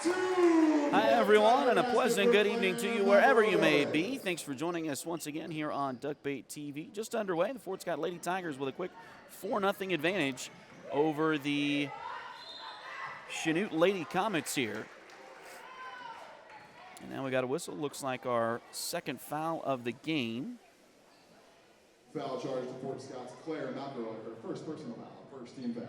Hi, everyone, and a pleasant good evening to you wherever you may be. Thanks for joining us once again here on Duckbait TV. Just underway, the Fort Scott Lady Tigers with a quick 4-0 advantage over the Chanute Lady Comets here. And now we got a whistle. Looks like our second foul of the game. Foul charge to Fort Scott's Claire McElroy, her first personal foul, first team foul.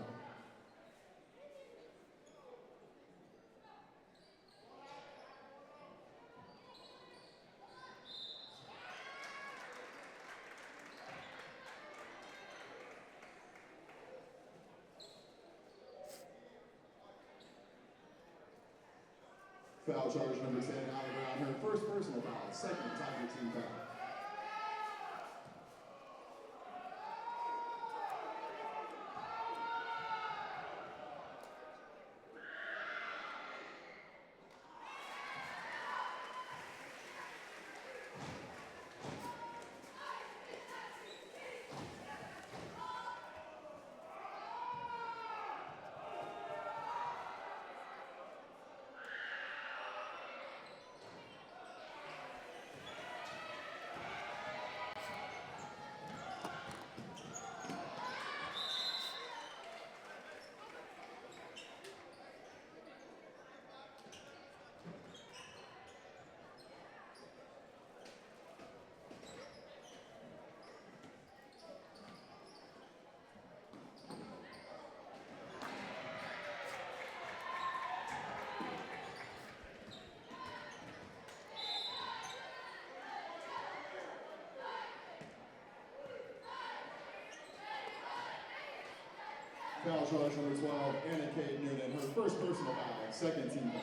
Foul charge number 10, Allie Brown, her first personal foul, second Tiger team foul. Foul charge number 12, Anna Kate Noonan, her first personal foul, second team foul.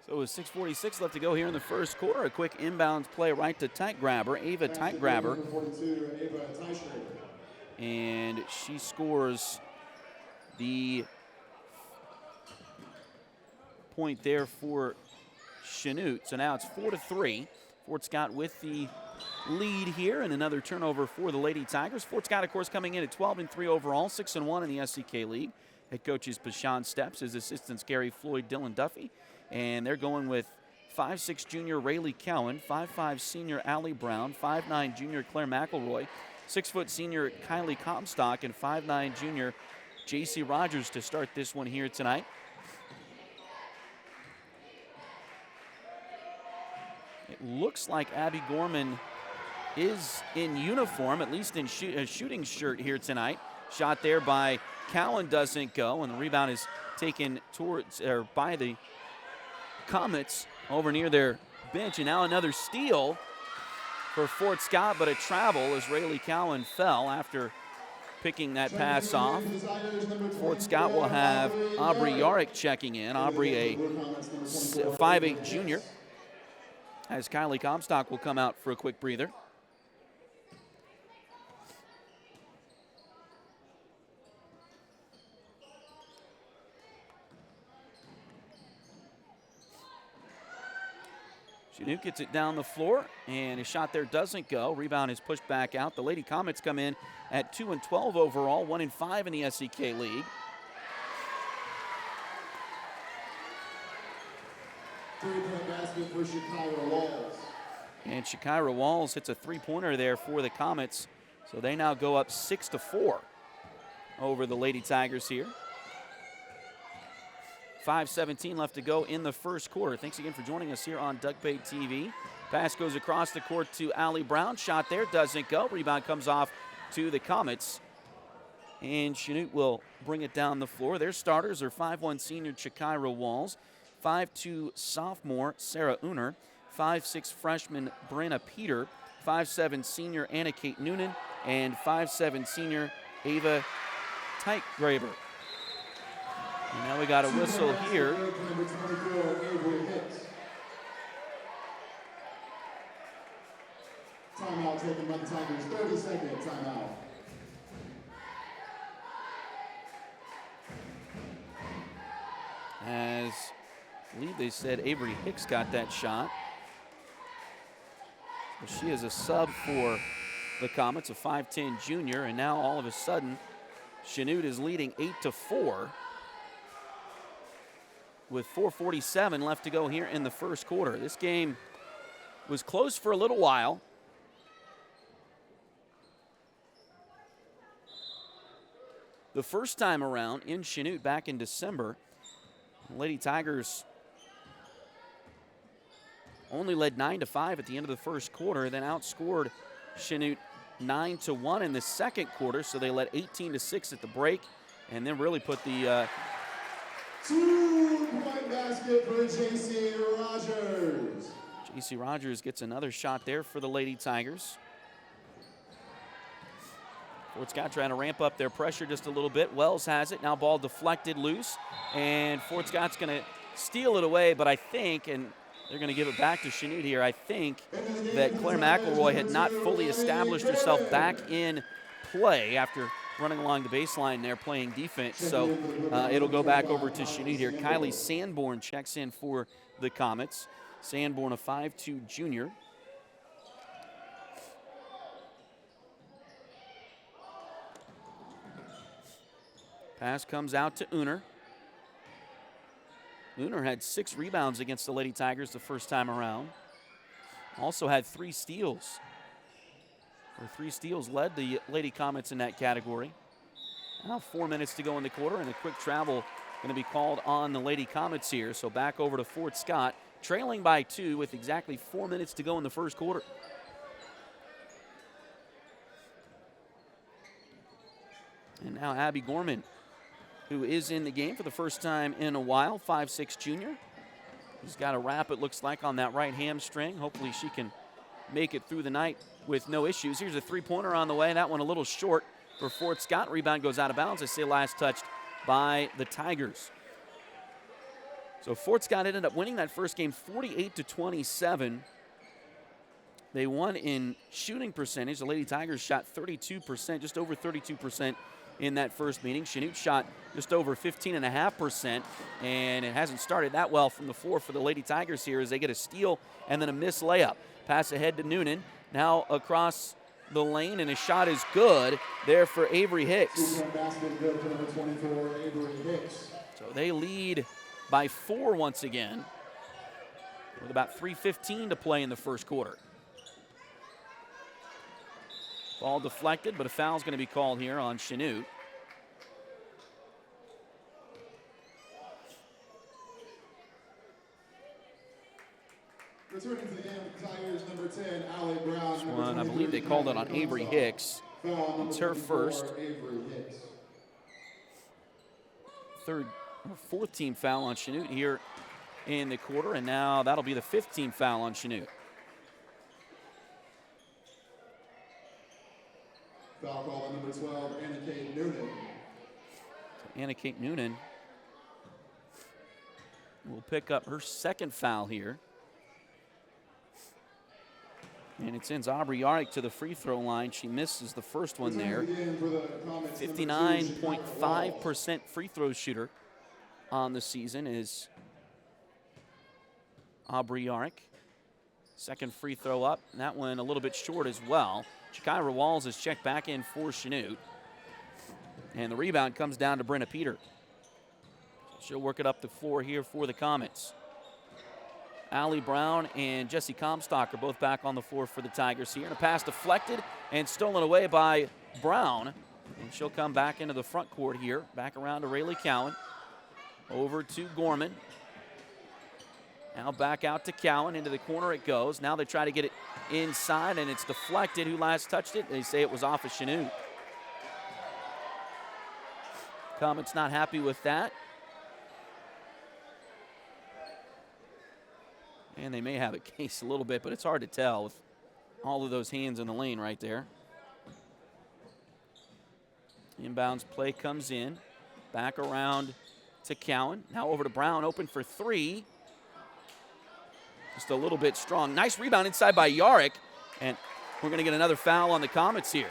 So with 6:46 left to go here in the first quarter, a quick inbounds play right to tight grabber, Ava Tight Grabber. And she scores the point there for Chanute. So now it's 4-3. Fort Scott with the lead here, and another turnover for the Lady Tigers. Fort Scott, of course, coming in at 12-3 overall, 6-1 in the SCK League. Head coaches Pashan Steps, his assistants Gary Floyd, Dylan Duffy. And they're going with 5'6" junior Rayleigh Cowan, 5'5" senior Allie Brown, 5'9" junior Claire McElroy, 6' senior Kylie Comstock, and 5'9" junior J.C. Rogers to start this one here tonight. It looks like Abby Gorman is in uniform, at least in a shooting shirt here tonight. Shot there by Cowan doesn't go, and the rebound is taken towards or by the Comets over near their bench. And now another steal for Fort Scott, but a travel as Rayleigh Cowan fell after picking that pass off. Fort Scott will have Aubrey Yarrick checking in. Aubrey, a 5'8" junior, as Kylie Comstock will come out for a quick breather. Chanute gets it down the floor, and his shot there doesn't go. Rebound is pushed back out. The Lady Comets come in at 2-12 overall, 1-5 in the SCK League. Three-point basket for Shakira Walls. And Shakira Walls hits a three-pointer there for the Comets. So they now go up 6-4 over the Lady Tigers here. 5:17 left to go in the first quarter. Thanks again for joining us here on Duckbait TV. Pass goes across the court to Allie Brown. Shot there, doesn't go. Rebound comes off to the Comets. And Chanute will bring it down the floor. Their starters are 5'1" senior Shakira Walls, 5'2" sophomore Sarah Uner, 5'6" freshman Brenna Peter, 5'7" senior Anna Kate Noonan, and 5'7" senior Ava Teitgraber. And now we got a whistle here. Timeout taken by the Tigers, 30-second timeout. As I believe they said Avery Hicks got that shot. Well, she is a sub for the Comets, a 5'10" junior, and now all of a sudden Chanute is leading 8-4 with 4:47 left to go here in the first quarter. This game was close for a little while. The first time around in Chanute back in December, Lady Tigers only led 9-5 at the end of the first quarter, then outscored Chanute 9-1 in the second quarter, so they led 18-6 at the break, and then really put the 2-point basket for J.C. Rogers. J.C. Rogers gets another shot there for the Lady Tigers. Fort Scott trying to ramp up their pressure just a little bit. Wells has it. Now ball deflected loose. And Fort Scott's going to steal it away, but I think, and they're going to give it back to Chanute here, I think that Claire McElroy had not fully established herself back in play after running along the baseline there playing defense. So it'll go back over to Chanute here. Kylie Sanborn checks in for the Comets. Sanborn, a 5'2" junior. Pass comes out to Uner. Uner had 6 rebounds against the Lady Tigers the first time around. Also had 3 steals. Or 3 steals led the Lady Comets in that category. Now 4 minutes to go in the quarter, and a quick travel going to be called on the Lady Comets here. So back over to Fort Scott, trailing by 2 with exactly 4 minutes to go in the first quarter. And now Abby Gorman, who is in the game for the first time in a while, 5'6" junior. He's got a wrap, it looks like, on that right hamstring. Hopefully she can make it through the night with no issues. Here's a three-pointer on the way. That one a little short for Fort Scott. Rebound goes out of bounds. I say last touched by the Tigers. So Fort Scott ended up winning that first game 48-27. They won in shooting percentage. The Lady Tigers shot 32%, just over 32% in that first meeting. Chanute shot just over 15.5%, and it hasn't started that well from the floor for the Lady Tigers here as they get a steal and then a missed layup. Pass ahead to Noonan. Now across the lane, and a shot is good there for Avery Hicks. 2-point basket good for number 24, Avery Hicks. So they lead by 4 once again with about 3:15 to play in the first quarter. Ball deflected, but a foul's going to be called here on Chanute. Returning to the game, Tigers number 10, Allie Brown. This one, I believe they called it on Avery Hicks. It's her first. Fourth team foul on Chanute here in the quarter, and now that'll be the 5th team foul on Chanute. Foul call on number 12, Anna Kate Noonan. So Anna Kate Noonan will pick up her 2nd foul here. And it sends Aubrey Yarrick to the free throw line. She misses the first one there. 59.5% free throw shooter on the season is Aubrey Yarrick. 2nd free throw up, and that one a little bit short as well. Chikira Walls is checked back in for Chanute. And the rebound comes down to Brenna Peter. She'll work it up the floor here for the Comets. Allie Brown and Jessie Comstock are both back on the floor for the Tigers here. And a pass deflected and stolen away by Brown. And she'll come back into the front court here. Back around to Rayleigh Cowan. Over to Gorman. Now back out to Cowan. Into the corner it goes. Now they try to get it inside, and it's deflected. Who last touched it? They say it was off of Chanute. Comets not happy with that. And they may have a case a little bit, but it's hard to tell with all of those hands in the lane right there. Inbounds play comes in. Back around to Cowan. Now over to Brown, open for three. Just a little bit strong. Nice rebound inside by Yarrick. And we're going to get another foul on the Comets here.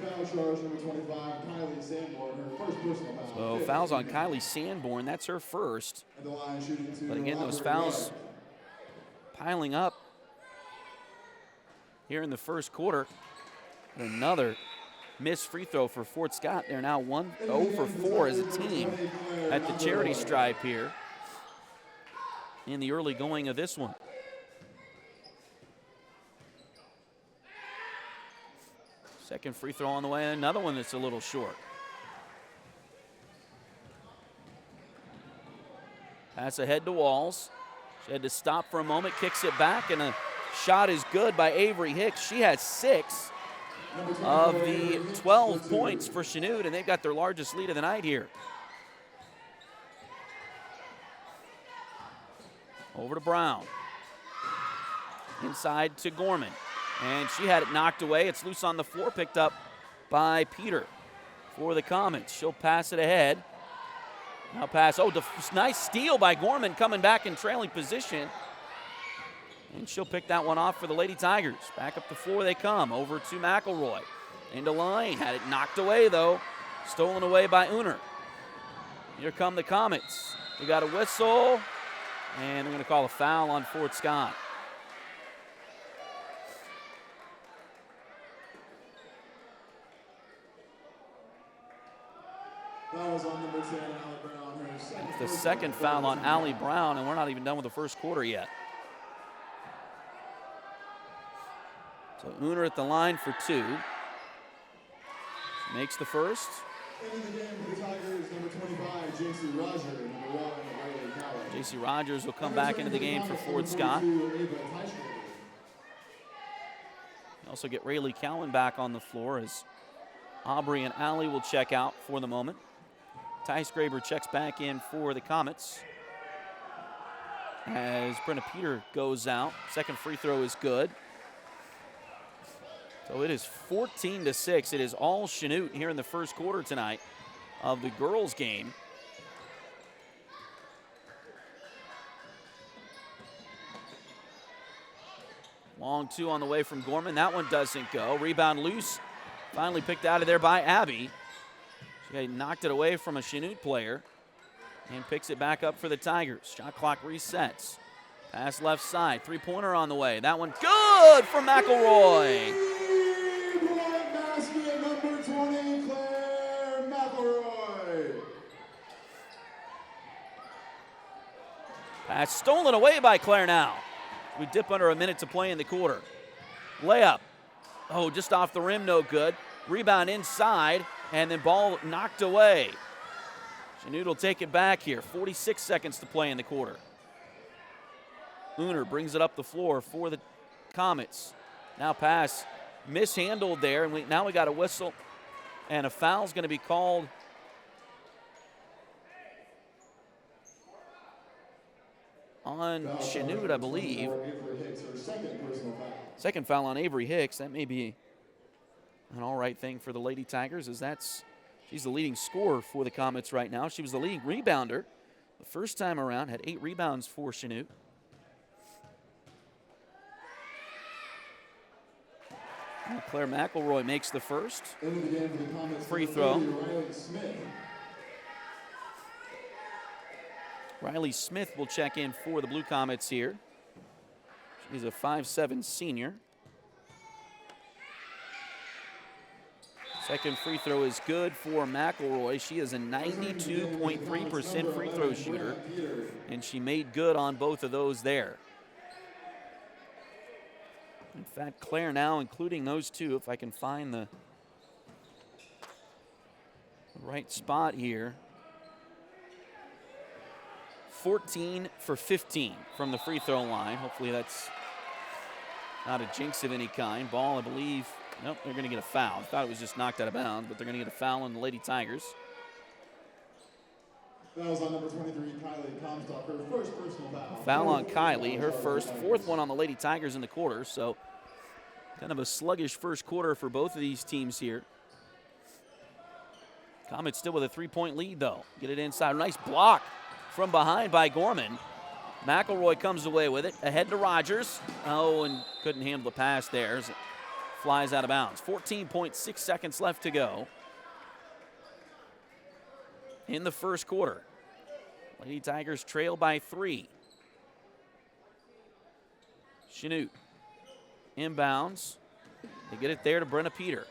Foul charge number 25, Kylie Sanborn, her first personal foul. So fouls on Kylie Sanborn. That's her first. At the line, shooting to But again, those Robert fouls Young. piling up here in the first quarter. And another missed free throw for Fort Scott. They're now 0 for 4 as a team at the charity stripe here in the early going of this one. Second free throw on the way, another one that's a little short. Pass ahead to Walls. She had to stop for a moment, kicks it back, and a shot is good by Avery Hicks. She has 6 of the 12 points for Chanute, and they've got their largest lead of the night here. Over to Brown. Inside to Gorman. And she had it knocked away. It's loose on the floor, picked up by Peter for the Comets. She'll pass it ahead. Now pass, nice steal by Gorman coming back in trailing position. And she'll pick that one off for the Lady Tigers. Back up the floor they come, over to McElroy. Into Lane, had it knocked away though. Stolen away by Uner. Here come the Comets. We got a whistle, and they're gonna call a foul on Fort Scott. That was on number 10, Allie Brown. Her second It's the personal second foul on Allie Brown, and we're not even done with the first quarter yet. So Uner at the line for 2. She makes the first. In the game for the Tigers, number 25, J.C. Roger, number 1, Riley Coward. J.C. Rogers will come back into the game for Fort Scott. You Also get Rayleigh Cowan back on the floor as Aubrey and Allie will check out for the moment. Tice Graber checks back in for the Comets as Brenna Peter goes out. Second free throw is good. So it is 14-6. It is all Chanute here in the first quarter tonight of the girls' game. Long 2 on the way from Gorman. That one doesn't go. Rebound loose. Finally picked out of there by Abby. She knocked it away from a Chanute player and picks it back up for the Tigers. Shot clock resets. Pass left side. Three-pointer on the way. That one good for McElroy. Basket number 20, Claire McElroy. Pass stolen away by Claire now. We dip under a minute to play in the quarter. Layup. Oh, just off the rim, no good. Rebound inside, and then ball knocked away. Chanute will take it back here. 46 seconds to play in the quarter. Uner brings it up the floor for the Comets. Now pass mishandled there, and now we got a whistle, and a foul's going to be called on Chanute, I believe. Second foul on Avery Hicks. That may be an all right thing for the Lady Tigers, as she's the leading scorer for the Comets right now. She was the leading rebounder the first time around, had 8 rebounds for Chanute. And Claire McElroy makes the first. Free throw. Riley Smith will check in for the Blue Comets here. She's a 5'7" senior. Second free throw is good for McElroy. She is a 92.3% free throw shooter, and she made good on both of those there. In fact, Claire now, including those two, if I can find the right spot here. 14 for 15 from the free throw line. Hopefully that's not a jinx of any kind. Ball, I believe, Nope, they're going to get a foul. I thought it was just knocked out of bounds, but they're going to get a foul on the Lady Tigers. That was on number 23, Kylie Comstock, her first personal foul. Foul on Kylie, her first, fourth one on the Lady Tigers in the quarter. So kind of a sluggish first quarter for both of these teams here. Comets still with a 3-point lead, though. Get it inside. Nice block from behind by Gorman. McElroy comes away with it. Ahead to Rogers. Oh, and couldn't handle the pass there as it flies out of bounds. 14.6 seconds left to go in the first quarter. Lady Tigers trail by 3. Chanute inbounds. They get it there to Brenna Peter.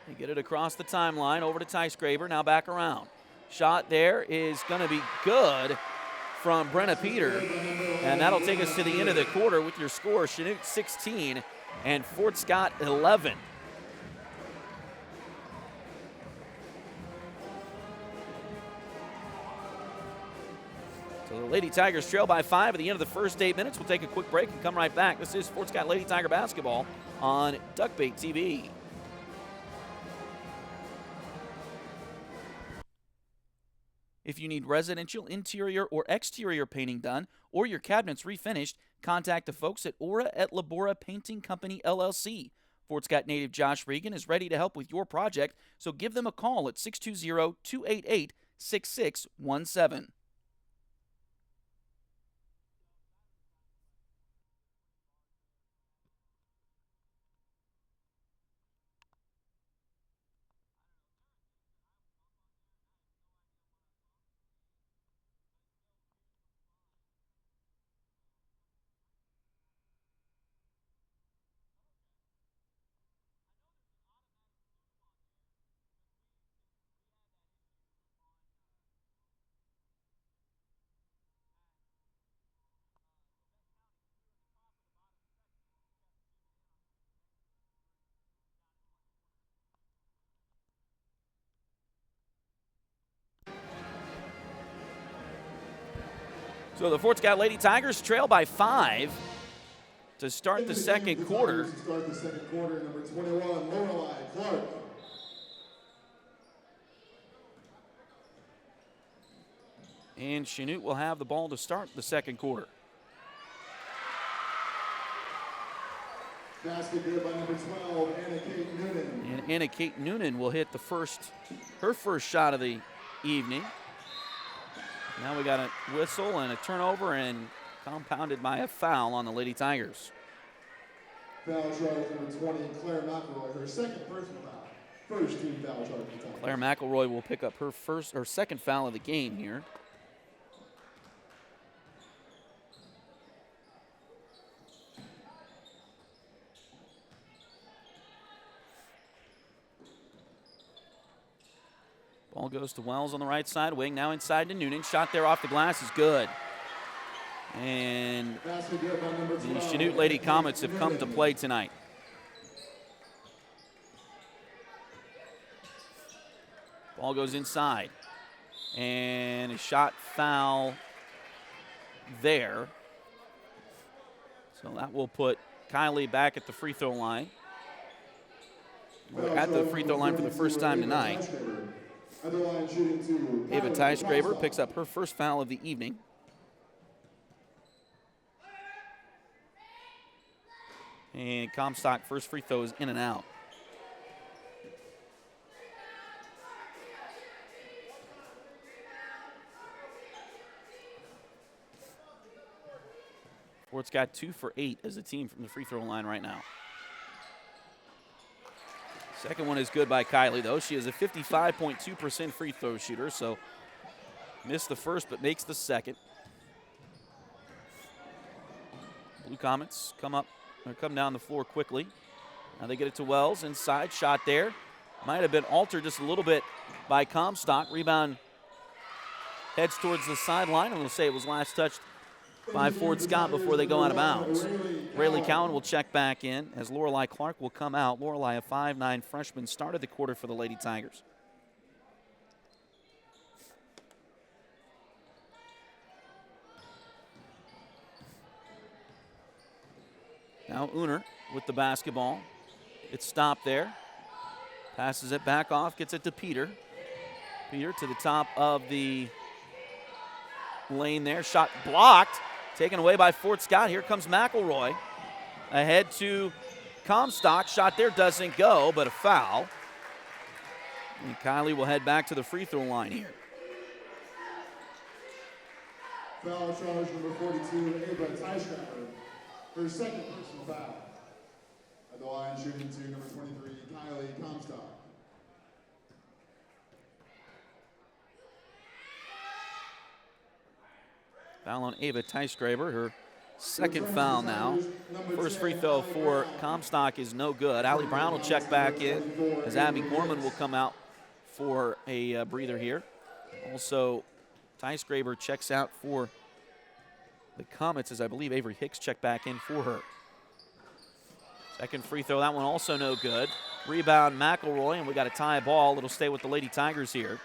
They get it across the timeline over to Tice Graber. Now back around. Shot there is going to be good from Brenna Peter. And that'll take us to the end of the quarter with your score. Chanute 16 and Fort Scott 11. So the Lady Tigers trail by 5 at the end of the first 8 minutes. We'll take a quick break and come right back. This is Fort Scott Lady Tiger basketball on Duckbait TV. If you need residential interior or exterior painting done or your cabinets refinished, contact the folks at Aura at Labora Painting Company, LLC. Fort Scott native Josh Regan is ready to help with your project, so give them a call at 620-288-6617. So the Fort Scott Lady Tigers trail by 5 to start the second quarter. To start the second quarter, number 21, Lorelei Clark. And Chanute will have the ball to start the second quarter. Basket good by number 12, Anna Kate Noonan. And Anna Kate Noonan will hit her first shot of the evening. Now we got a whistle and a turnover and compounded by a foul on the Lady Tigers. Foul charge number 20, Claire McElroy, her second personal foul. First team foul charge. Claire McElroy will pick up her second foul of the game here. Ball goes to Wells on the right side wing. Now inside to Noonan. Shot there off the glass is good. And the Chanute Lady Comets have come to play tonight. Ball goes inside. And a shot foul there. So that will put Kylie back at the free throw line. We're at the free throw line for the first time tonight. Ava Tice Graber picks up her first foul of the evening. And Comstock first free throw is in and out. Fort's got 2 for 8 as a team from the free throw line right now. Second one is good by Kylie, though. She is a 55.2% free throw shooter, so missed the first but makes the second. Blue Comets come down the floor quickly. Now they get it to Wells, inside, shot there. Might have been altered just a little bit by Comstock. Rebound heads towards the sideline, and we'll say it was last touched by Fort Scott before they go out of bounds. Rayleigh Cowan will check back in as Lorelei Clark will come out. Lorelei, a 5'9" freshman, started the quarter for the Lady Tigers. Now Uner with the basketball. It's stopped there. Passes it back off, gets it to Peter. Peter to the top of the lane there. Shot blocked. Taken away by Fort Scott. Here comes McElroy. Ahead to Comstock. Shot there doesn't go, but a foul. And Kylie will head back to the free throw line here. Foul charge number 42, Ava Teichschreiber. Her second personal foul. At the line, shooting to number 23, Kylie Comstock. Foul on Ava Teichschreiber, her second foul now. First free throw for Comstock is no good. Allie Brown will check back in as Abby Gorman will come out for a breather here. Also, Teichschreiber checks out for the Comets as I believe Avery Hicks checked back in for her. Second free throw, that one also no good. Rebound McElroy, and we got a tie ball. It'll stay with the Lady Tigers here.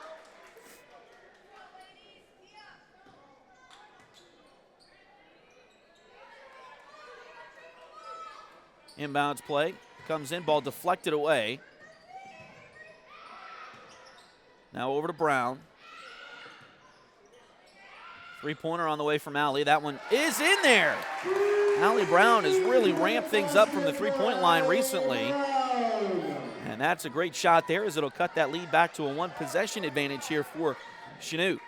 Inbounds play, comes in, ball deflected away. Now over to Brown. Three-pointer on the way from Allie. That one is in there. Allie Brown has really ramped things up from the three-point line recently. And that's a great shot there as it'll cut that lead back to a one-possession advantage here for Chanute.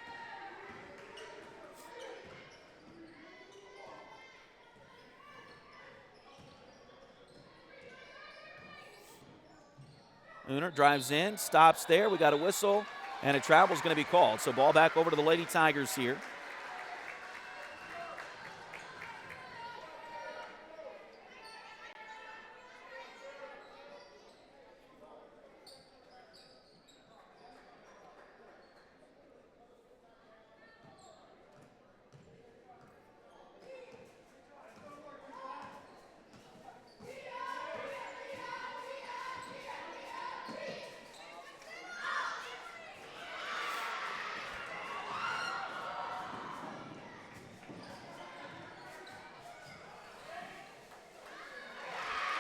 Uner drives in, stops there. We got a whistle, and a travel is going to be called. So ball back over to the Lady Tigers here.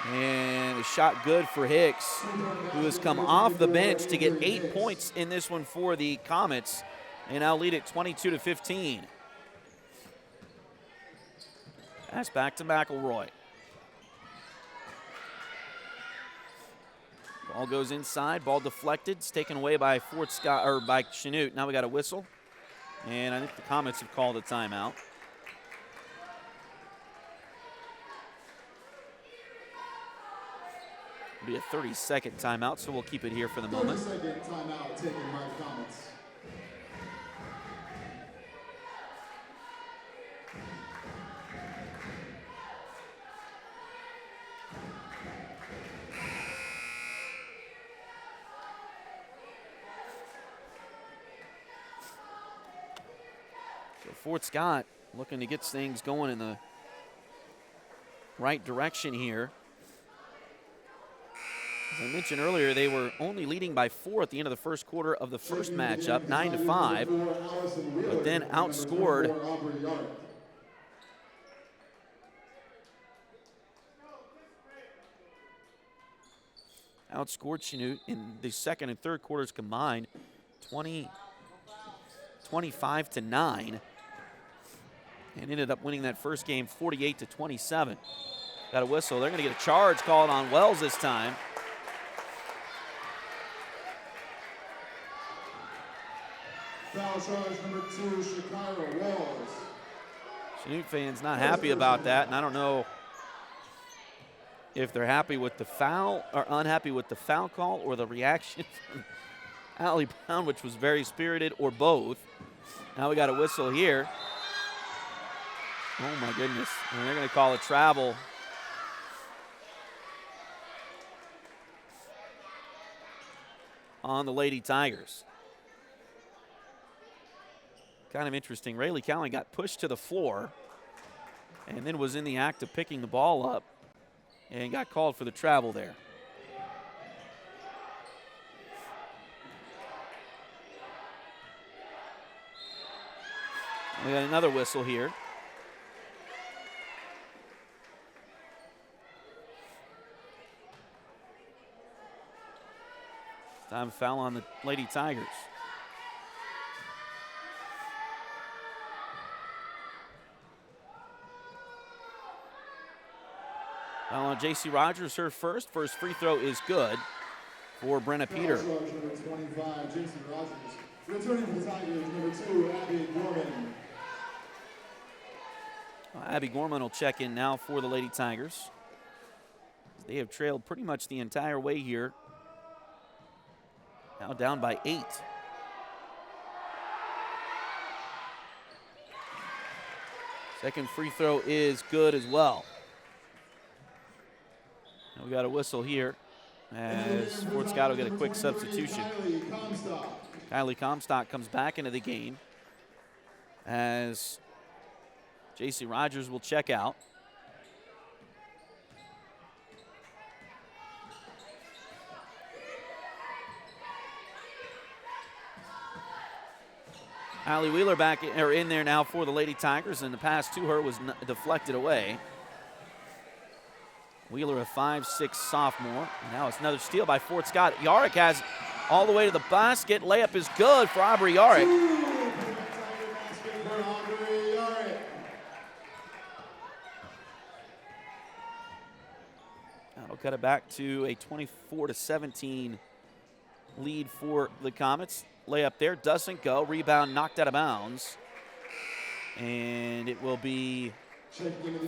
And a shot good for Hicks, who has come off the bench to get 8 points in this one for the Comets. They now lead it 22-15. Pass back to McElroy. Ball goes inside, ball deflected. It's taken away by Fort Scott or by Chanute. Now we got a whistle. And I think the Comets have called a timeout. Be a 30-second timeout, so we'll keep it here for the moment. 30-second timeout taken by the Comets. So Fort Scott looking to get things going in the right direction here. As I mentioned earlier, they were only leading by 4 at the end of the first quarter of the first matchup, 9-5, but then outscored Chanute in the second and third quarters combined, 25-9, and ended up winning that first game 48-27. Got a whistle. They're going to get a charge called on Wells this time. Foul charge number 2, Shakira Walls. Chanute fans not happy about that, and I don't know if they're happy with the foul or unhappy with the foul call or the reaction from Allie Brown, which was very spirited, or both. Now we got a whistle here. Oh my goodness, and they're going to call a travel. On the Lady Tigers. Kind of interesting. Rayleigh Cowan got pushed to the floor and then was in the act of picking the ball up and got called for the travel there. We got another whistle here. Time foul on the Lady Tigers. Foul on J.C. Rogers, her first. First free throw is good for Brenna Peter. Foul charge number 25, J.C. Rogers. Returning for the Tigers, number 2, Abby Gorman. Abby Gorman will check in now for the Lady Tigers. They have trailed pretty much the entire way here. Now down by 8. Second free throw is good as well. And we got a whistle here as Fort Scott will get a quick substitution. Kylie Comstock comes back into the game as J.C. Rogers will check out. Allie Wheeler back in there now for the Lady Tigers, and the pass to her was deflected away. Wheeler, a 5'6" sophomore. And now it's another steal by Fort Scott. Yarick has all the way to the basket. Layup is good for Aubrey Yarick. That'll cut it back to a 24-17 lead for the Comets. Layup there doesn't go. Rebound knocked out of bounds. And it will be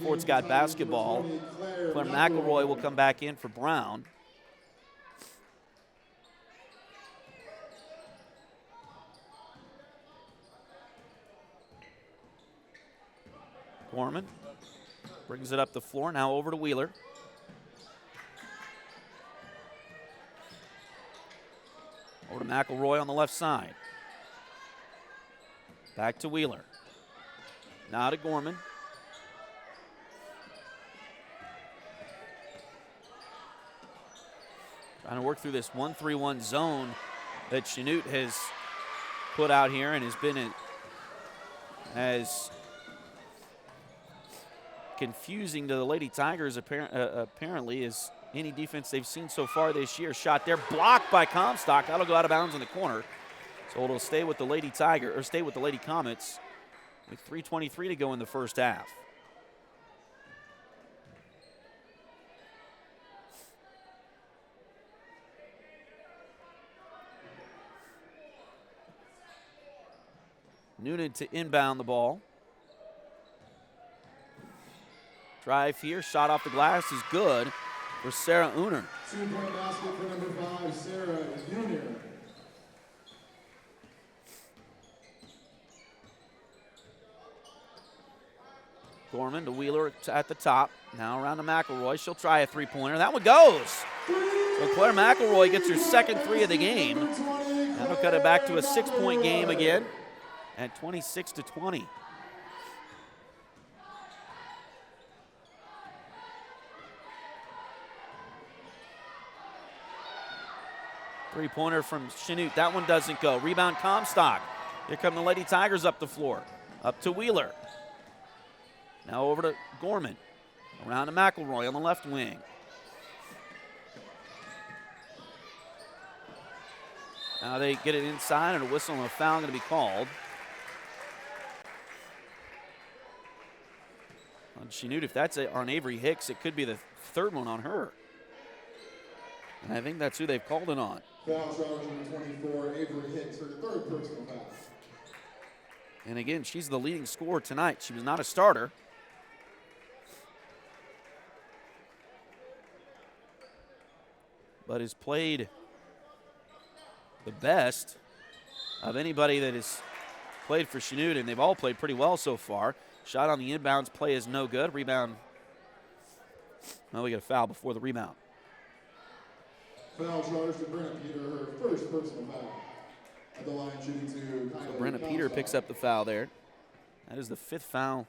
Fort Scott basketball. Claire McElroy will come back in for Brown. Gorman brings it up the floor. Now over to Wheeler. Over to McElroy on the left side. Back to Wheeler. Now to Gorman. Trying to work through this 1-3-1 zone that Chanute has put out here and has been as confusing to the Lady Tigers apparently as any defense they've seen so far this year. Shot there, blocked by Comstock. That'll go out of bounds in the corner. So it'll stay with the Lady Tiger, or stay with the Lady Comets with 3:23 to go in the first half. Noonan to inbound the ball. Drive here, shot off the glass is good for Sarah Uner. 2-point basket for number 5, Sarah Uner. Gorman to Wheeler at the top. Now around to McElroy. She'll try a three-pointer. That one goes. So Claire McElroy gets her second three of the game. That'll cut it back to a 6-point game again at 26-20. Three-pointer from Chanute. That one doesn't go. Rebound Comstock. Here come the Lady Tigers up the floor. Up to Wheeler. Now over to Gorman. Around to McElroy on the left wing. Now they get it inside, and a whistle and a foul going to be called on Chanute. If that's on Avery Hicks, it could be the third one on her. And I think that's who they've called it on. Foul charge number 24, Avery Hicks, her third personal foul. And again, she's the leading scorer tonight. She was not a starter. But has played the best of anybody that has played for Chanute, and they've all played pretty well so far. Shot on the inbounds play is no good. Rebound. Well, we get a foul before the rebound. Foul charge to Brenna Peter, her first personal foul. At the line, shooting to So Brenna Peter picks up the foul there. That is the fifth foul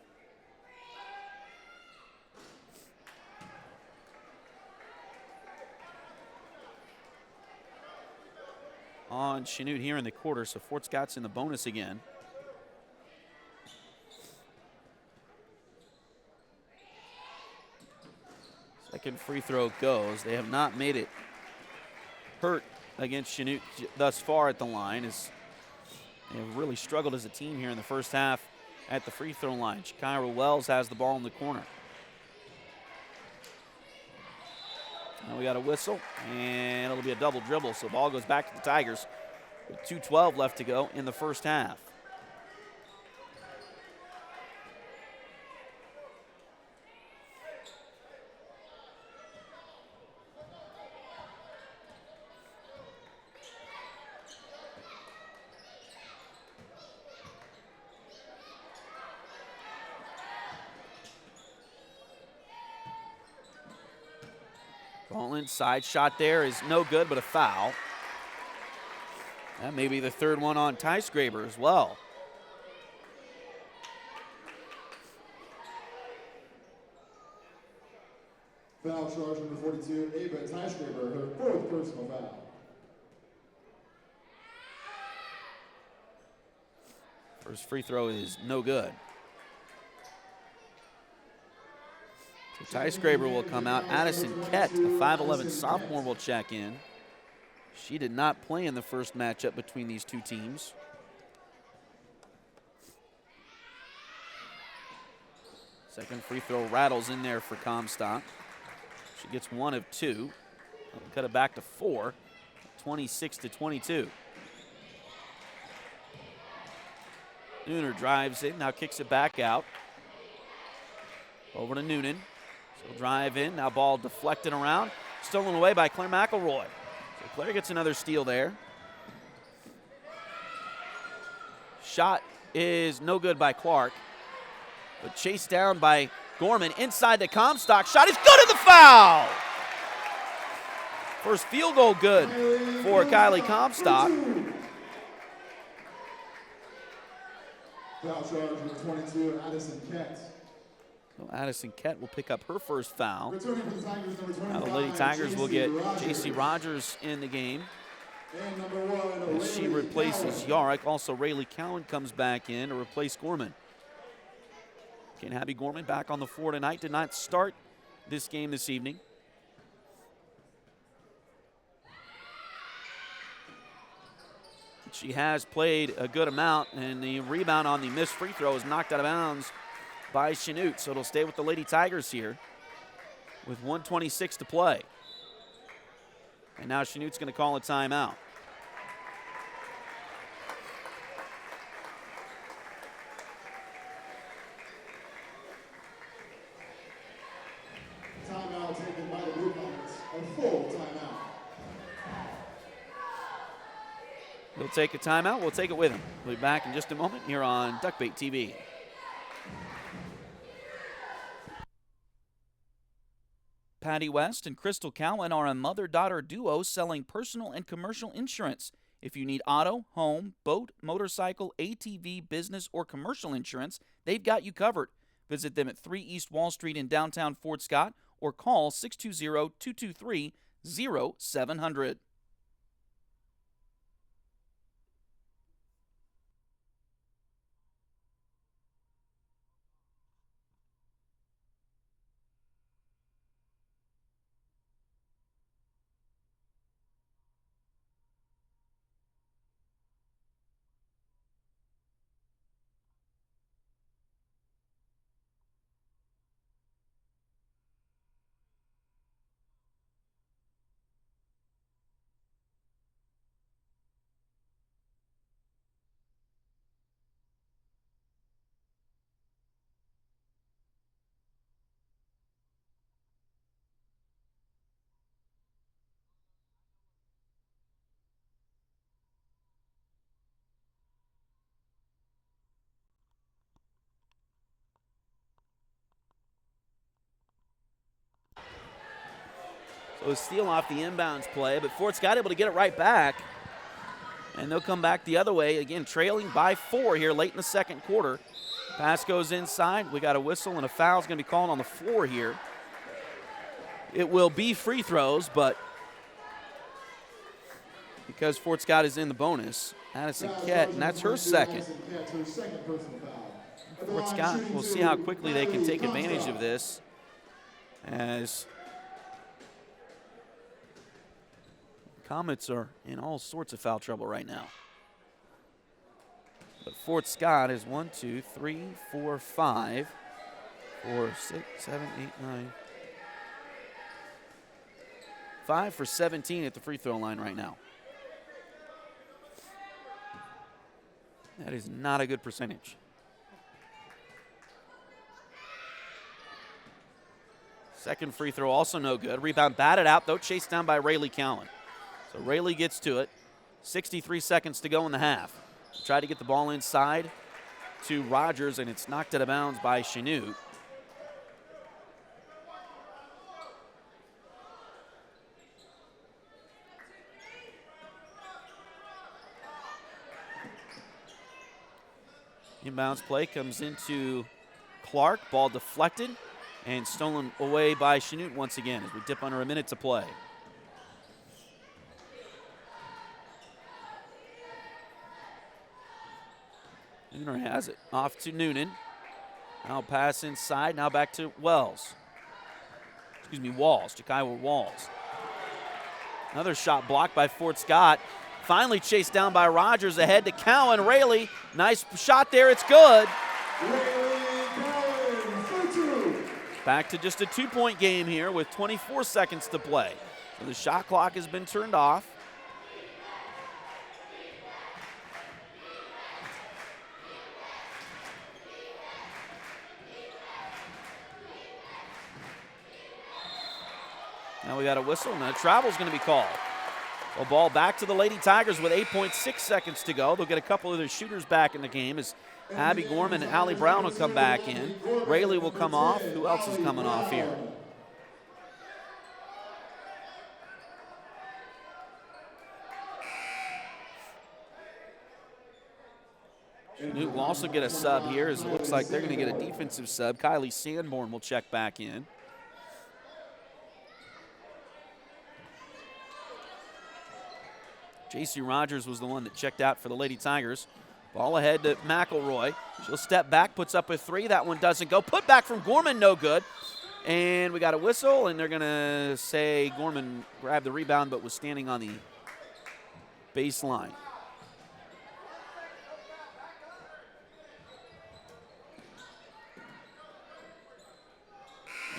on Chanute here in the quarter, so Fort Scott's in the bonus again. Second free throw goes. They have not made it hurt against Chanute thus far at the line, as they have really struggled as a team here in the first half at the free throw line. Shakira Wells has the ball in the corner. Now we got a whistle, and it'll be a double dribble, so ball goes back to the Tigers with 2:12 left to go in the first half. Ball inside, shot there is no good, but a foul. That may be the third one on Tysgraber as well. Foul charge number 42, Ava Tysgraber, her fourth personal foul. First free throw is no good. So Tysgraber will come out. Addison Kett, a 5'11 sophomore, will check in. She did not play in the first matchup between these two teams. Second free throw rattles in there for Comstock. She gets one of two. That'll cut it back to 4, 26-22. Nooner drives in, now kicks it back out. Over to Noonan. She'll drive in, now ball deflected around. Stolen away by Claire McElroy. So Claire gets another steal there. Shot is no good by Clark, but chased down by Gorman inside the Comstock. Shot is good, and the foul! First field goal good for Kylie Comstock. Foul charge number 22, Addison Kett. So Addison Kett will pick up her first foul. Returning for the Tigers, number 25, Now the Lady Tigers will get Rogers. J.C. Rogers in the game And number 1, as she replaces Yarrick. Also, Rayleigh Cowan comes back in to replace Gorman. Again, Abby Gorman back on the floor tonight. Did not start this game this evening. She has played a good amount, and the rebound on the missed free throw is knocked out of bounds by Chanute. So it'll stay with the Lady Tigers here with 1:26 to play. And now Chanute's going to call a timeout. Timeout taken by the Blue Comets, a full timeout. He'll take a timeout. We'll take it with him. We'll be back in just a moment here on Duckbait TV. Patty West and Crystal Cowan are a mother-daughter duo selling personal and commercial insurance. If you need auto, home, boat, motorcycle, ATV, business, or commercial insurance, they've got you covered. Visit them at 3 East Wall Street in downtown Fort Scott or call 620-223-0700. So a steal off the inbounds play, but Fort Scott able to get it right back. And they'll come back the other way, again, trailing by 4 here late in the second quarter. Pass goes inside. We got a whistle, and a foul is going to be called on the floor here. It will be free throws, but because Fort Scott is in the bonus, Addison Kett, and that's her second. Fort Scott, we'll see how quickly they can take advantage of this as Comets are in all sorts of foul trouble right now. But Fort Scott is 1, 2, 3, 4, 5, 4, 6, 7, 8, 9. 5 for 17 at the free throw line right now. That is not a good percentage. Second free throw also no good. Rebound batted out, though, chased down by Rayleigh Cowan. So Rayleigh gets to it. 63 seconds to go in the half. Tried to get the ball inside to Rogers, and it's knocked out of bounds by Chanute. Inbounds play comes into Clark. Ball deflected and stolen away by Chanute once again as we dip under a minute to play. Nooner has it. Off to Noonan. Now pass inside. Now back to Walls. Ja'Kaiwa Walls. Another shot blocked by Fort Scott. Finally chased down by Rogers. Ahead to Cowan. Rayleigh. Nice shot there. It's good. Back to just a 2-point game here with 24 seconds to play. So the shot clock has been turned off. Now we got a whistle, and a travel's going to be called. A ball back to the Lady Tigers with 8.6 seconds to go. They'll get a couple of their shooters back in the game as Abby Gorman and Allie Brown will come back in. Rayleigh will come off. Who else is coming off here? Chanute will also get a sub here as it looks like they're going to get a defensive sub. Kylie Sanborn will check back in. J.C. Rogers was the one that checked out for the Lady Tigers. Ball ahead to McElroy. She'll step back, puts up a three. That one doesn't go. Put back from Gorman, no good. And we got a whistle, and they're going to say Gorman grabbed the rebound but was standing on the baseline.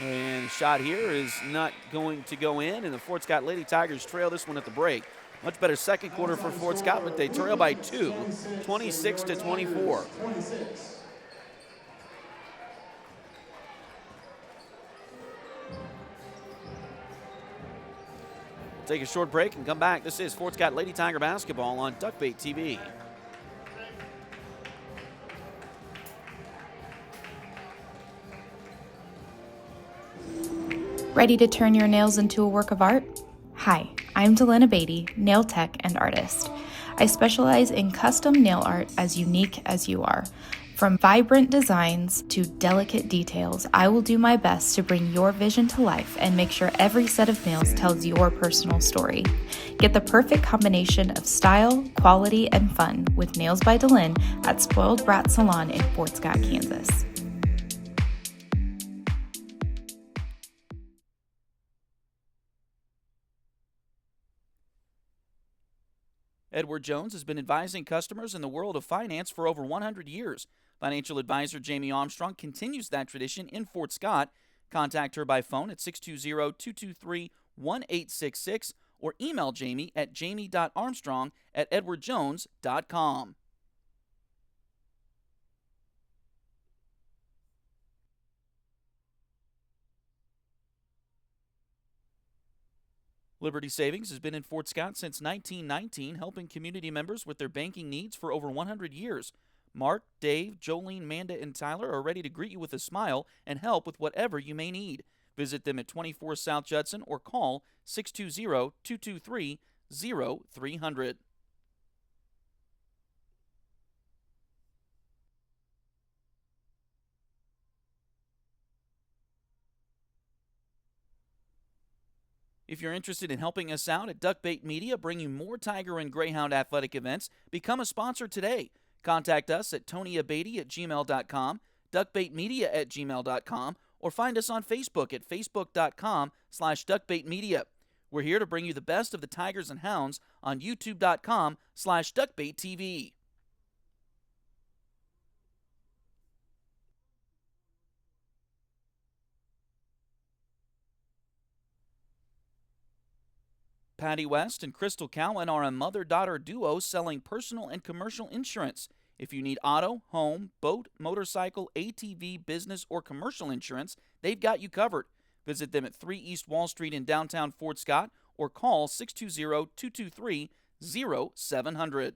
And the shot here is not going to go in, and the Fort Scott Lady Tigers trail this one at the break. Much better second quarter for Fort Scott, but they trail by 2, 26-24. Take a short break and come back. This is Fort Scott Lady Tiger basketball on Duckbait TV. Ready to turn your nails into a work of art? Hi, I'm Delena Beatty, nail tech and artist. I specialize in custom nail art as unique as you are. From vibrant designs to delicate details, I will do my best to bring your vision to life and make sure every set of nails tells your personal story. Get the perfect combination of style, quality, and fun with Nails by Delena at Spoiled Brat Salon in Fort Scott, Kansas. Edward Jones has been advising customers in the world of finance for over 100 years. Financial advisor Jamie Armstrong continues that tradition in Fort Scott. Contact her by phone at 620-223-1866 or email Jamie at jamie.armstrong@edwardjones.com. Liberty Savings has been in Fort Scott since 1919, helping community members with their banking needs for over 100 years. Mark, Dave, Jolene, Manda, and Tyler are ready to greet you with a smile and help with whatever you may need. Visit them at 24 South Judson or call 620-223-0300. If you're interested in helping us out at Duckbait Media, bringing more Tiger and Greyhound athletic events, become a sponsor today. Contact us at tonyabady@gmail.com, duckbaitmedia@gmail.com, or find us on Facebook at facebook.com/duckbaitmedia. We're here to bring you the best of the Tigers and Hounds on youtube.com/duckbaittv. Patty West and Crystal Cowan are a mother-daughter duo selling personal and commercial insurance. If you need auto, home, boat, motorcycle, ATV, business, or commercial insurance, they've got you covered. Visit them at 3 East Wall Street in downtown Fort Scott or call 620-223-0700.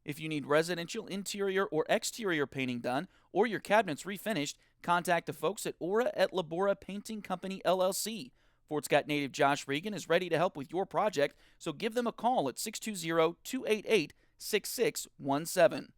If you need residential interior or exterior painting done or your cabinets refinished, contact the folks at Aura at Labora Painting Company, LLC. Fort Scott native Josh Regan is ready to help with your project, so give them a call at 620-288-6617.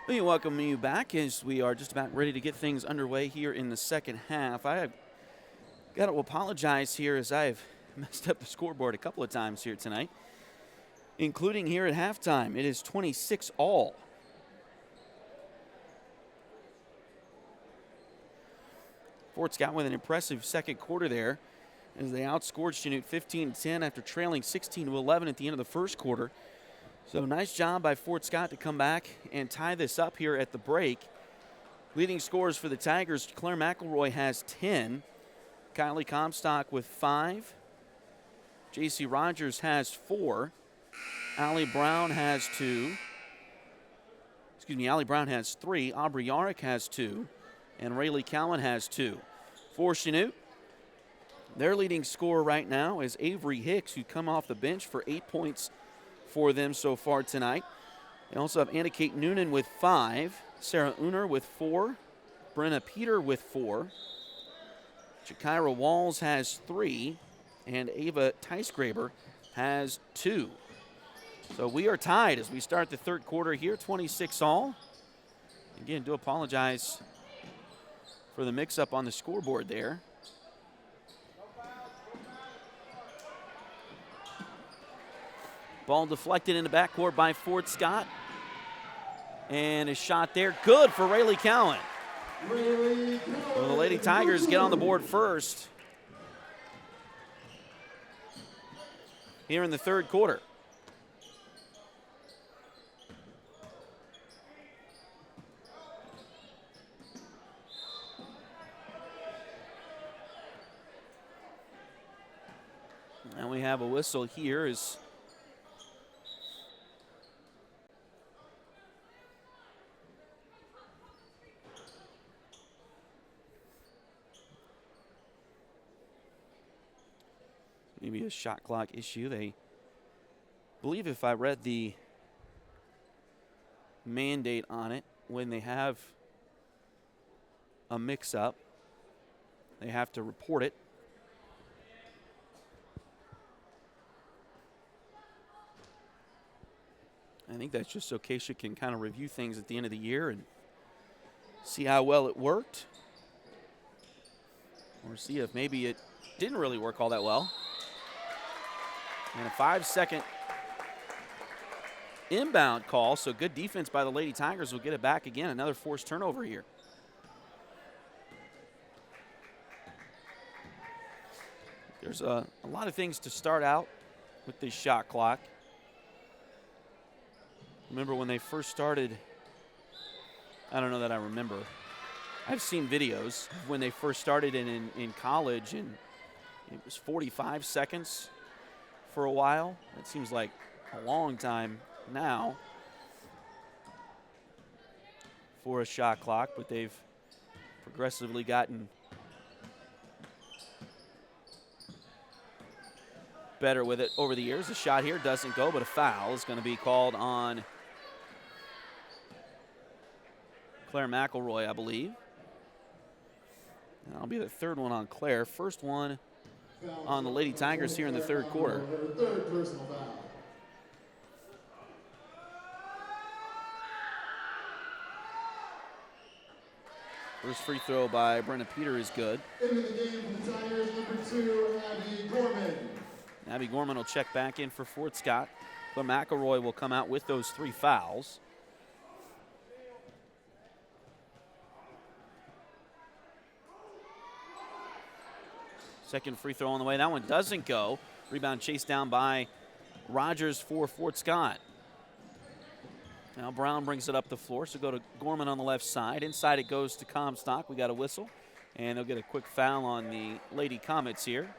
We welcome you back as we are just about ready to get things underway here in the second half. I've got to apologize here as I've messed up the scoreboard a couple of times here tonight, including here at halftime. It is 26-all. Fort Scott with an impressive second quarter there as they outscored Chanute 15-10 after trailing 16-11 at the end of the first quarter. So nice job by Fort Scott to come back and tie this up here at the break. Leading scorers for the Tigers, Claire McElroy has 10. Kylie Comstock with 5. JC Rogers has 4. Allie Brown has 2. Allie Brown has 3. Aubrey Yarrick has 2. And Rayleigh Cowan has 2. For Chanute, their leading scorer right now is Avery Hicks, who come off the bench for 8 points for them so far tonight. They also have Anna Kate Noonan with 5, Sarah Uner with 4, Brenna Peter with 4, Shakira Walls has 3, and Ava Teisgraber has 2. So we are tied as we start the third quarter here, 26-all. Again, do apologize for the mix-up on the scoreboard there. Ball deflected in the backcourt by Fort Scott. And a shot there, good for Rayleigh Cowan. Well, the Lady Tigers get on the board first here in the third quarter. And we have a whistle here as maybe a shot clock issue. They believe, if I read the mandate on it, when they have a mix-up, they have to report it. I think that's just so Keisha can kind of review things at the end of the year and see how well it worked, or see if maybe it didn't really work all that well. And a 5-second inbound call, so good defense by the Lady Tigers will get it back again. Another forced turnover here. There's a lot of things to start out with this shot clock. Remember when they first started, I don't know that I remember. I've seen videos when they first started in college, and it was 45 seconds for a while. It seems like a long time now for a shot clock, but they've progressively gotten better with it over the years. The shot here doesn't go, but a foul is going to be called on Claire McElroy, I believe. And that'll be the third one on Claire. First one on the Lady Tigers here in the third quarter. Third personal foul. First free throw by Brenna Peter is good. Into the game for the Tigers, number 2, Abby Gorman. Abby Gorman will check back in for Fort Scott. Claire McElroy will come out with those 3 fouls. Second free throw on the way. That one doesn't go. Rebound chased down by Rogers for Fort Scott. Now Brown brings it up the floor, so go to Gorman on the left side. Inside it goes to Comstock. We got a whistle, and they'll get a quick foul on the Lady Comets here.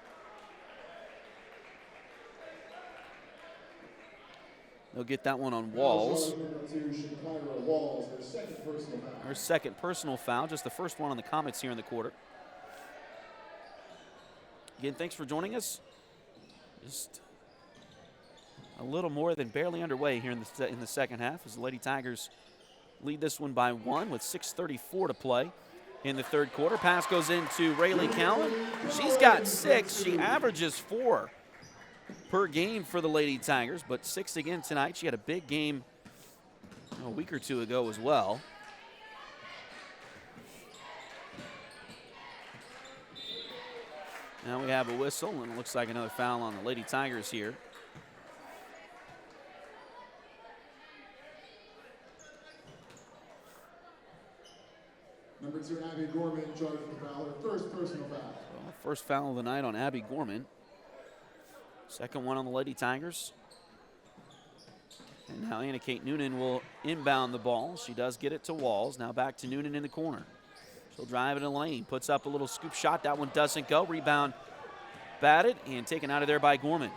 They'll get that one on Walls. Her second personal foul, just the first one on the Comets here in the quarter. Again, thanks for joining us. Just a little more than barely underway here in the second half as the Lady Tigers lead this one by 1 with 6:34 to play in the third quarter. Pass goes into Rayleigh Cowan. She's got 6. She averages 4 per game for the Lady Tigers, but 6 again tonight. She had a big game a week or two ago as well. Now we have a whistle, and it looks like another foul on the Lady Tigers here. Number 2, Abby Gorman, charged with the foul, her first personal foul. Well, first foul of the night on Abby Gorman. Second one on the Lady Tigers. And now Anna Kate Noonan will inbound the ball. She does get it to Walls. Now back to Noonan in the corner. She'll drive it in the lane, puts up a little scoop shot. That one doesn't go. Rebound batted and taken out of there by Gorman.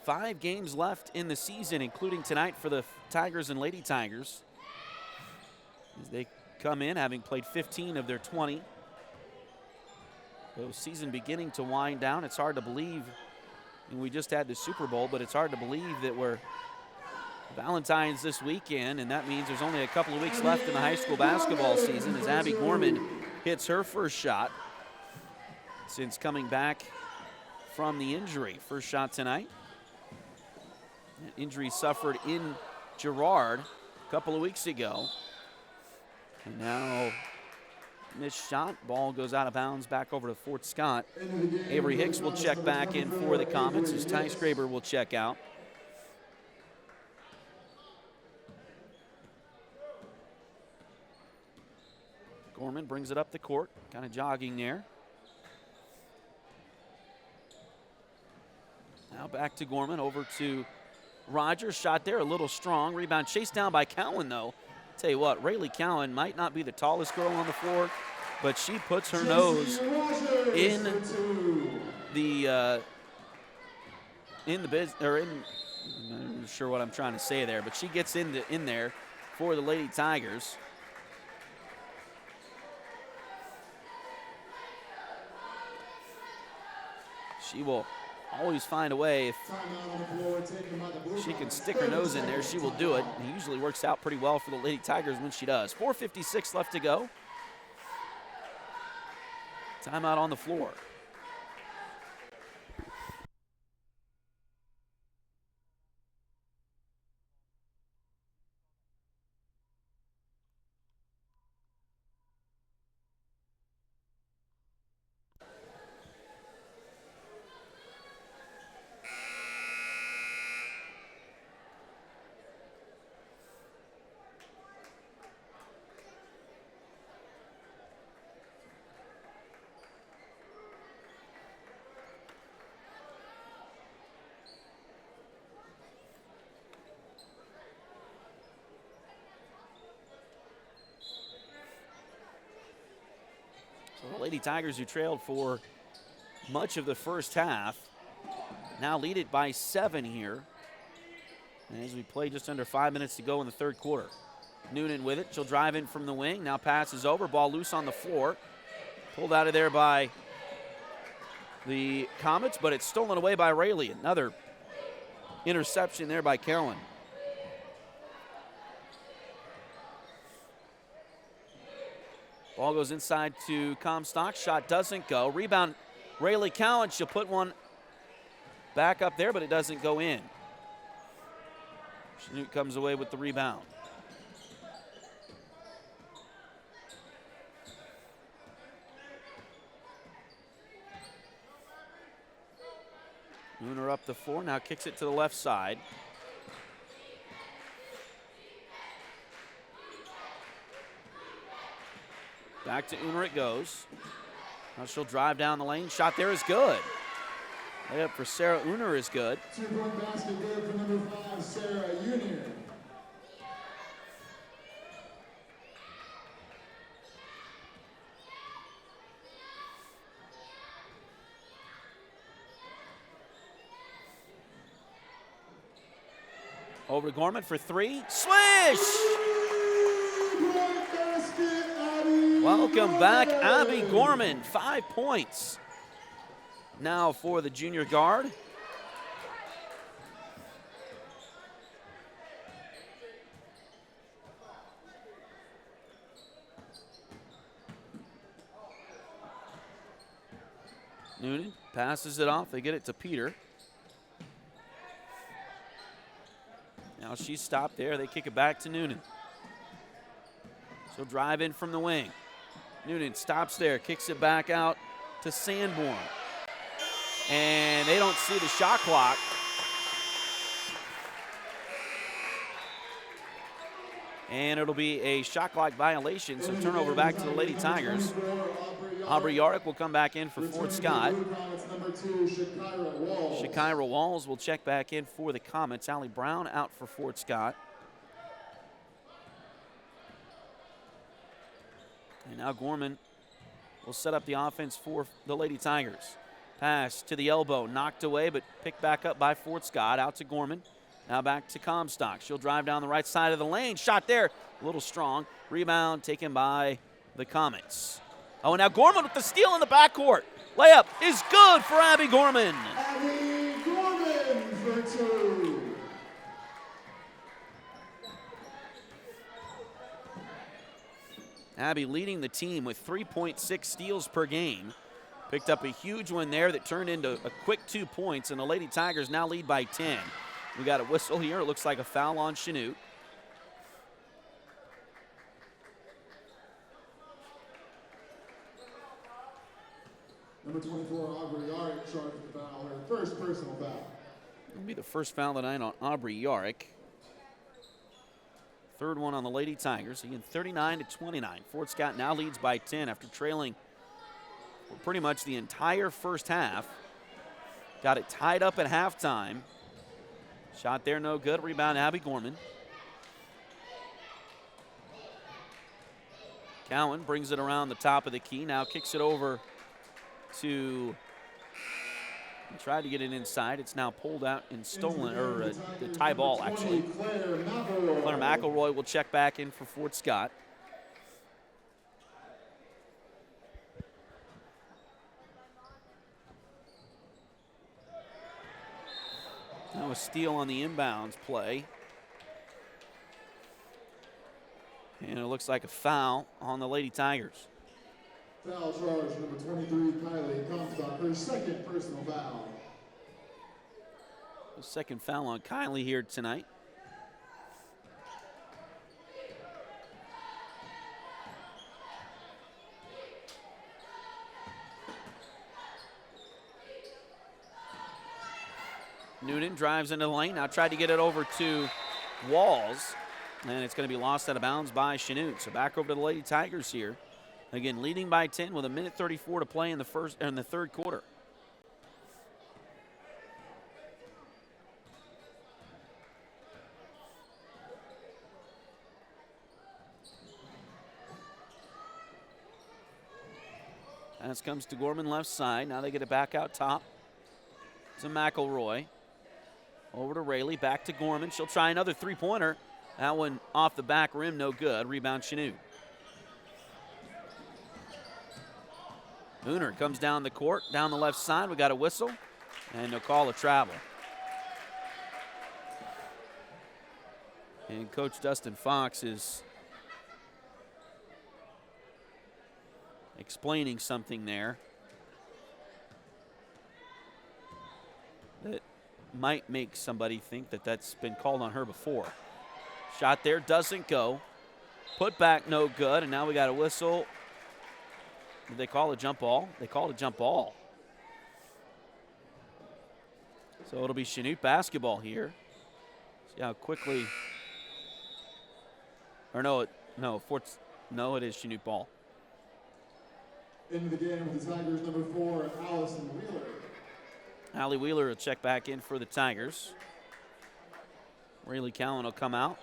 Five games left in the season, including tonight for the Tigers and Lady Tigers, as they come in having played 15 of their 20. The season beginning to wind down. It's hard to believe, and we just had the Super Bowl, but it's hard to believe that we're Valentine's this weekend, and that means there's only a couple of weeks left in the high school basketball season as Abby Gorman hits her first shot since coming back from the injury. First shot tonight. That injury suffered in Girard a couple of weeks ago. And now missed shot. Ball goes out of bounds back over to Fort Scott. Avery Hicks will check back in for the Comets as Ty Scraber will check out. Gorman brings it up the court, kind of jogging there. Now back to Gorman, over to Rogers. Shot there, a little strong. Rebound chased down by Cowan, though. Tell you what, Rayleigh Cowan might not be the tallest girl on the floor, but she puts her nose in the I'm not sure what I'm trying to say there, but she gets in there for the Lady Tigers. She will always find a way. If she can stick her nose in there, she will do it. It usually works out pretty well for the Lady Tigers when she does. 4:56 left to go. Timeout on the floor. The Lady Tigers, who trailed for much of the first half, now lead it by 7 here. And as we play just under 5 minutes to go in the third quarter. Noonan with it. She'll drive in from the wing. Now passes over. Ball loose on the floor. Pulled out of there by the Comets, but it's stolen away by Rayleigh. Another interception there by Cowan. Ball goes inside to Comstock. Shot doesn't go. Rebound, Rayleigh Cowan. She'll put one back up there, but it doesn't go in. Chanute comes away with the rebound. Nooner up the floor, now kicks it to the left side. Back to Uner it goes. Now she'll drive down the lane. Shot there is good. Layup for Sarah Uner is good. 2-point basket good for number 5, Sarah Uner. Over to Gorman for 3. Swish! Welcome back, Abby Gorman. 5 points now for the junior guard. Noonan passes it off. They get it to Peter. Now she's stopped there. They kick it back to Noonan. She'll drive in from the wing. Noonan stops there, kicks it back out to Sanborn. And they don't see the shot clock. And it'll be a shot clock violation, so turnover back to the Lady Tigers. Aubrey Yarrick will come back in for Fort Scott. Shakira Walls will check back in for the Comets. Allie Brown out for Fort Scott. And now Gorman will set up the offense for the Lady Tigers. Pass to the elbow, knocked away, but picked back up by Fort Scott. Out to Gorman. Now back to Comstock. She'll drive down the right side of the lane. Shot there, a little strong. Rebound taken by the Comets. Oh, and now Gorman with the steal in the backcourt. Layup is good for Abby Gorman. Abby Gorman for two. Abby leading the team with 3.6 steals per game. Picked up a huge one there that turned into a quick 2 points, and the Lady Tigers now lead by 10. We got a whistle here. It looks like a foul on Chanute. Number 24, Aubrey Yarrick, charged with the foul, her first personal foul. It'll be the first foul of the night on Aubrey Yarrick. Third one on the Lady Tigers. Again, 39-29. Fort Scott now leads by 10 after trailing for pretty much the entire first half. Got it tied up at halftime. Shot there, no good. Rebound, Abby Gorman. Cowan brings it around the top of the key. Now kicks it over to, tried to get it inside. It's now pulled out and stolen, or the tie ball, actually. Claire McElroy will check back in for Fort Scott. Now a steal on the inbounds play. And it looks like a foul on the Lady Tigers. Foul charge, number 23, Kylie Comstock, her second personal foul. The second foul on Kylie here tonight. Noonan drives into the lane. Now tried to get it over to Walls. And it's going to be lost out of bounds by Chanute. So back over to the Lady Tigers here. Again, leading by 10 with 1:34 to play in the third quarter. Pass comes to Gorman left side. Now they get it back out top to McElroy. Over to Rayleigh, back to Gorman. She'll try another three-pointer. That one off the back rim, no good. Rebound Chanute. Mooner comes down the court, down the left side. We got a whistle, and no call of travel. And Coach Dustin Fox is explaining something there that might make somebody think that that's been called on her before. Shot there, doesn't go. Put back, no good, and now we got a whistle. Did they call a jump ball? They called a jump ball. So it'll be Chanute basketball here. See how quickly, or no, it is Chanute ball. Into the game with the Tigers, number 4, Allison Wheeler. Allie Wheeler will check back in for the Tigers. Rayleigh Cowan will come out.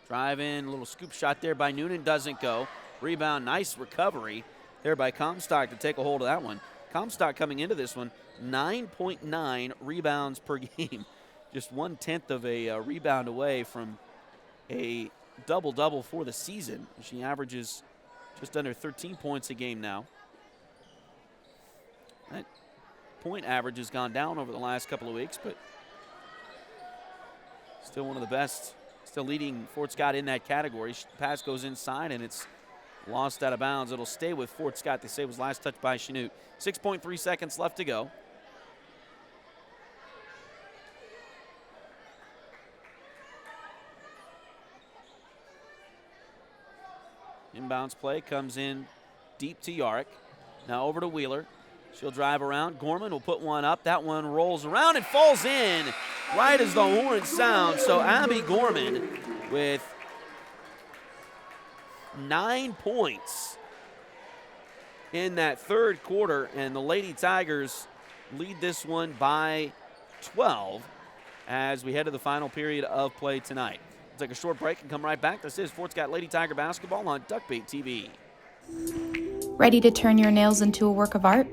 Drive in, a little scoop shot there by Noonan, doesn't go. Rebound, nice recovery there by Comstock to take a hold of that one. Comstock coming into this one, 9.9 rebounds per game. Just 1/10 of a rebound away from a double-double for the season. She averages just under 13 points a game now. That point average has gone down over the last couple of weeks, but still one of the best, still leading Fort Scott in that category. Pass goes inside, and it's lost out of bounds. It'll stay with Fort Scott. They say it was last touched by Chanute. 6.3 seconds left to go. Inbounds play comes in deep to Yarrick. Now over to Wheeler. She'll drive around. Gorman will put one up. That one rolls around and falls in right as the horn sounds. So Abby Gorman with 9 points in that third quarter, and the Lady Tigers lead this one by 12 as we head to the final period of play tonight. We'll take a short break and come right back. This is Fort Scott Lady Tiger basketball on Duckbait TV. Ready to turn your nails into a work of art?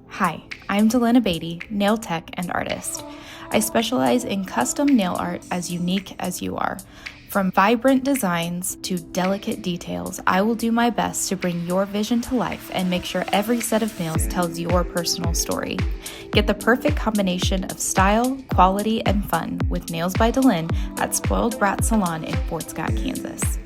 Hi, I'm Delana Beatty, nail tech and artist. I specialize in custom nail art as unique as you are. From vibrant designs to delicate details, I will do my best to bring your vision to life and make sure every set of nails tells your personal story. Get the perfect combination of style, quality, and fun with Nails by Delin at Spoiled Brat Salon in Fort Scott, Kansas.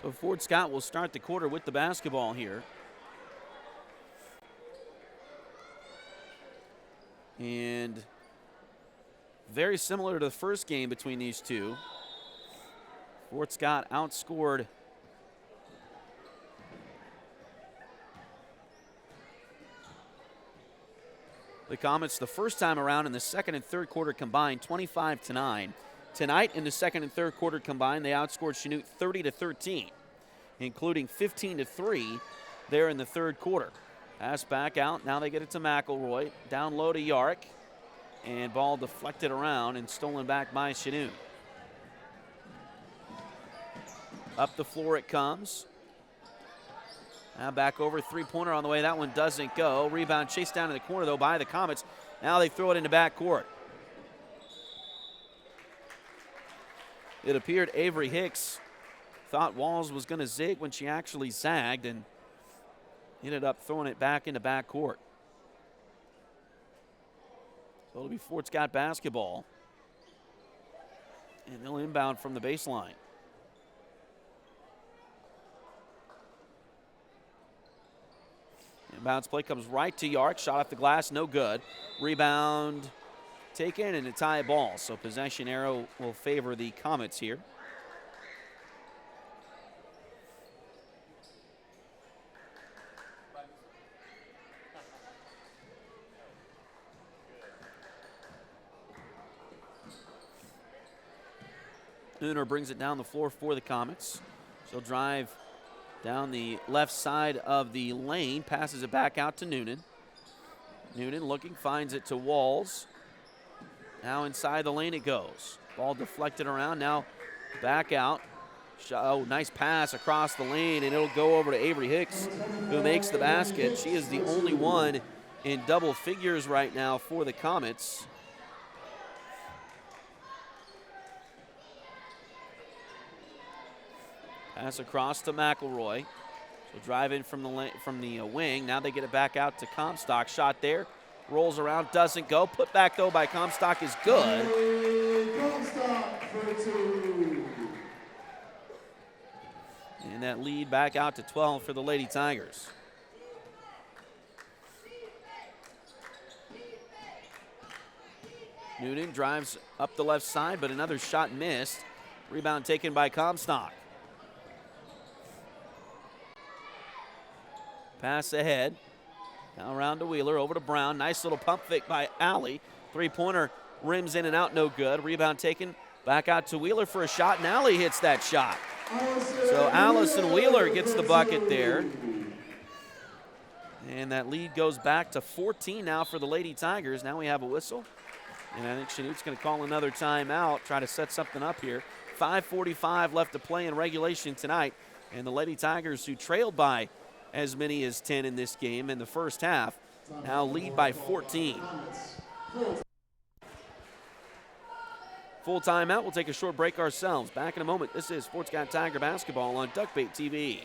So Fort Scott will start the quarter with the basketball here. And very similar to the first game between these two. Fort Scott outscored the Comets the first time around in the second and third quarter combined, 25-9. Tonight in the second and third quarter combined, they outscored Chanute 30-13, including 15-3 there in the third quarter. Pass back out. Now they get it to McElroy. Down low to Yarrick. And ball deflected around and stolen back by Chanute. Up the floor it comes. Now back over, three-pointer on the way. That one doesn't go. Rebound chased down in the corner, though, by the Comets. Now they throw it into backcourt. It appeared Avery Hicks thought Walls was going to zig when she actually zagged and ended up throwing it back into backcourt. So it'll be Fort Scott basketball. And they'll inbound from the baseline. Inbounds play comes right to Yarrick. Shot off the glass, no good. Rebound taken and a tie ball. So possession arrow will favor the Comets here. Nooner brings it down the floor for the Comets. She'll drive down the left side of the lane, passes it back out to Noonan. Noonan looking, finds it to Walls. Now inside the lane it goes. Ball deflected around, now back out. Oh, nice pass across the lane, and it'll go over to Avery Hicks, who makes the basket. She is the only one in double figures right now for the Comets. Pass across to McElroy. She'll drive in from the wing. Now they get it back out to Comstock. Shot there. Rolls around, doesn't go. Put back, though, by Comstock is good. Comstock for two. And that lead back out to 12 for the Lady Tigers. Noonan drives up the left side, but another shot missed. Rebound taken by Comstock. Pass ahead. Now around to Wheeler, over to Brown. Nice little pump fake by Alley. Three-pointer rims in and out, no good. Rebound taken back out to Wheeler for a shot, and Alley hits that shot. So Allison Wheeler gets the bucket there. And that lead goes back to 14 now for the Lady Tigers. Now we have a whistle. And I think Chanute's going to call another timeout, try to set something up here. 5:45 left to play in regulation tonight. And the Lady Tigers, who trailed by as many as 10 in this game in the first half, now lead by 14. Full timeout. We'll take a short break ourselves. Back in a moment. This is Sports Got Tiger basketball on Duckbait TV.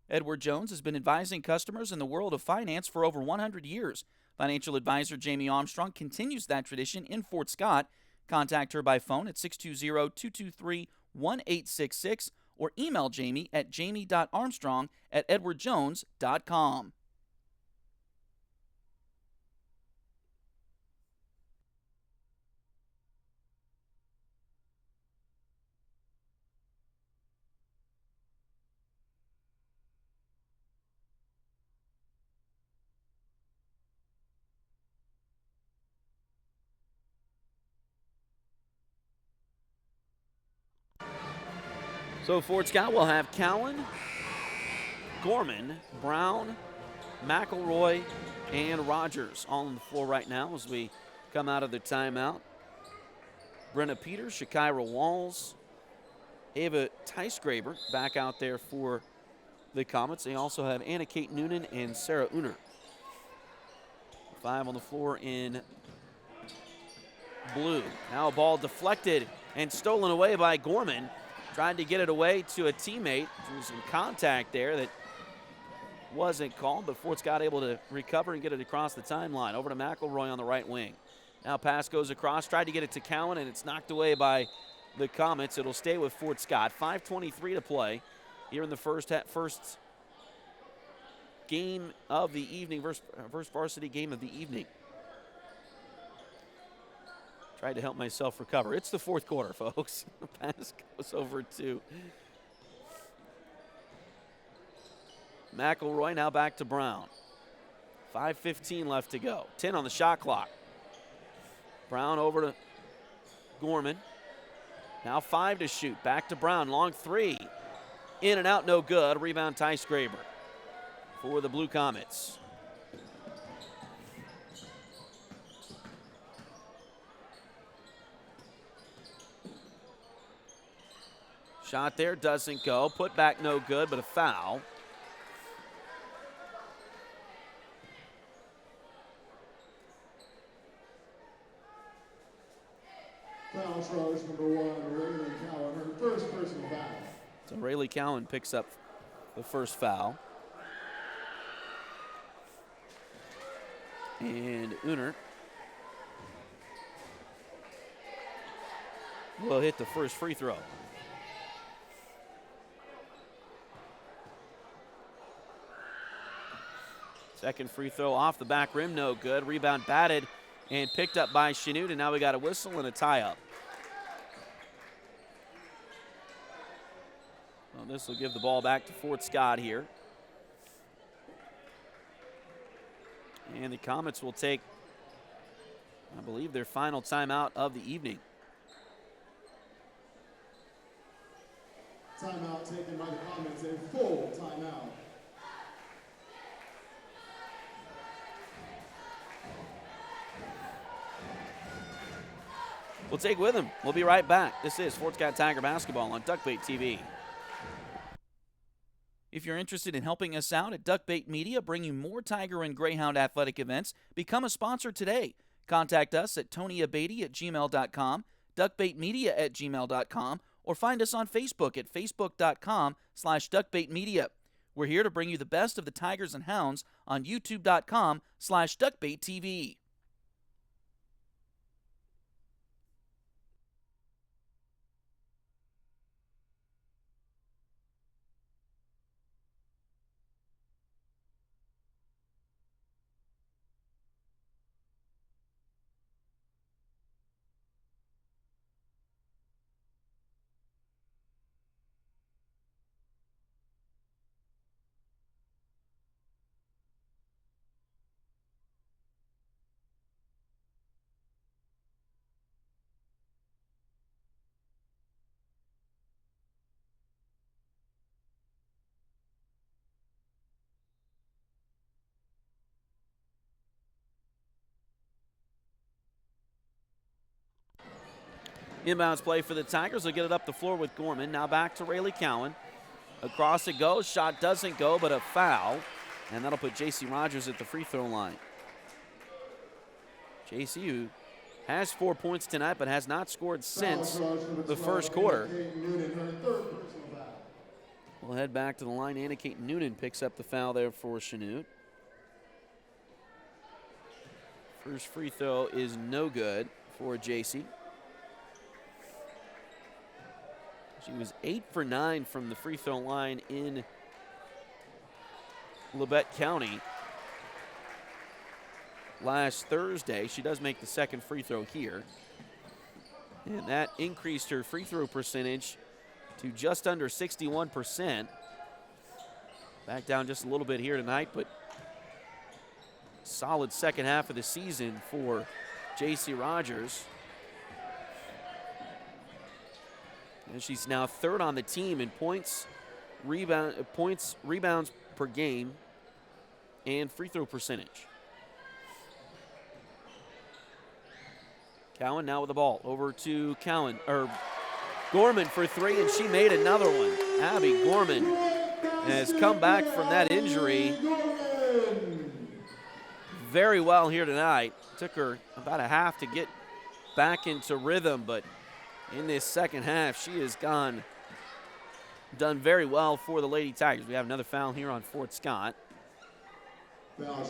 Edward Jones has been advising customers in the world of finance for over 100 years. Financial advisor Jamie Armstrong continues that tradition in Fort Scott. Contact her by phone at 620-223-1866 or email Jamie at jamie.armstrong@edwardjones.com. So Fort Scott will have Cowan, Gorman, Brown, McElroy, and Rogers all on the floor right now as we come out of the timeout. Brenna Peters, Shakira Walls, Ava Teisgraber back out there for the Comets. They also have Anna Kate Noonan and Sarah Uner. 5 on the floor in blue. Now a ball deflected and stolen away by Gorman. Tried to get it away to a teammate. There was some contact there that wasn't called, but Fort Scott able to recover and get it across the timeline. Over to McElroy on the right wing. Now pass goes across. Tried to get it to Cowan, and it's knocked away by the Comets. It'll stay with Fort Scott. 5:23 to play here in the first game of the evening, first varsity game of the evening. Tried to help myself recover. It's the fourth quarter, folks. The pass goes over to McElroy. Now back to Brown. 5:15 left to go. 10 on the shot clock. Brown over to Gorman. Now 5 to shoot. Back to Brown. Long 3. In and out, no good. Rebound, Teisgraber for the Blue Comets. Shot there, doesn't go. Put back, no good, but a foul. Foul charge number 1, Rayleigh Cowan, her first personal foul. So Rayleigh Cowan picks up the first foul. And Uner will hit the first free throw. Second free throw off the back rim, no good. Rebound batted and picked up by Chanute, and now we got a whistle and a tie-up. Well, this will give the ball back to Fort Scott here. And the Comets will take, I believe, their final timeout of the evening. Timeout taken by the Comets, a full timeout. We'll take with him. We'll be right back. This is Fort Scott Tiger basketball on Duckbait TV. If you're interested in helping us out at Duckbait Media, bringing more Tiger and Greyhound athletic events, become a sponsor today. Contact us at tonyabady@gmail.com, duckbaitmedia@gmail.com, or find us on Facebook at facebook.com/duckbaitmedia. We're here to bring you the best of the Tigers and Hounds on youtube.com/duckbaittv. Inbounds play for the Tigers. They'll get it up the floor with Gorman. Now back to Rayleigh Cowan. Across it goes. Shot doesn't go, but a foul. And that'll put J.C. Rogers at the free throw line. J.C., who has 4 points tonight but has not scored since the first quarter. We'll head back to the line. Anna Kate Noonan picks up the foul there for Chanute. First free throw is no good for J.C. She was 8 for 9 from the free throw line in Labette County last Thursday. She does make the second free throw here. And that increased her free throw percentage to just under 61%. Back down just a little bit here tonight, but solid second half of the season for J.C. Rogers. And she's now third on the team in points, rebounds per game, and free throw percentage. Cowan now with the ball. Over to Gorman for three, and she made another one. Abby Gorman has come back from that injury very well here tonight. Took her about a half to get back into rhythm, but in this second half, she has done very well for the Lady Tigers. We have another foul here on Fort Scott. That'll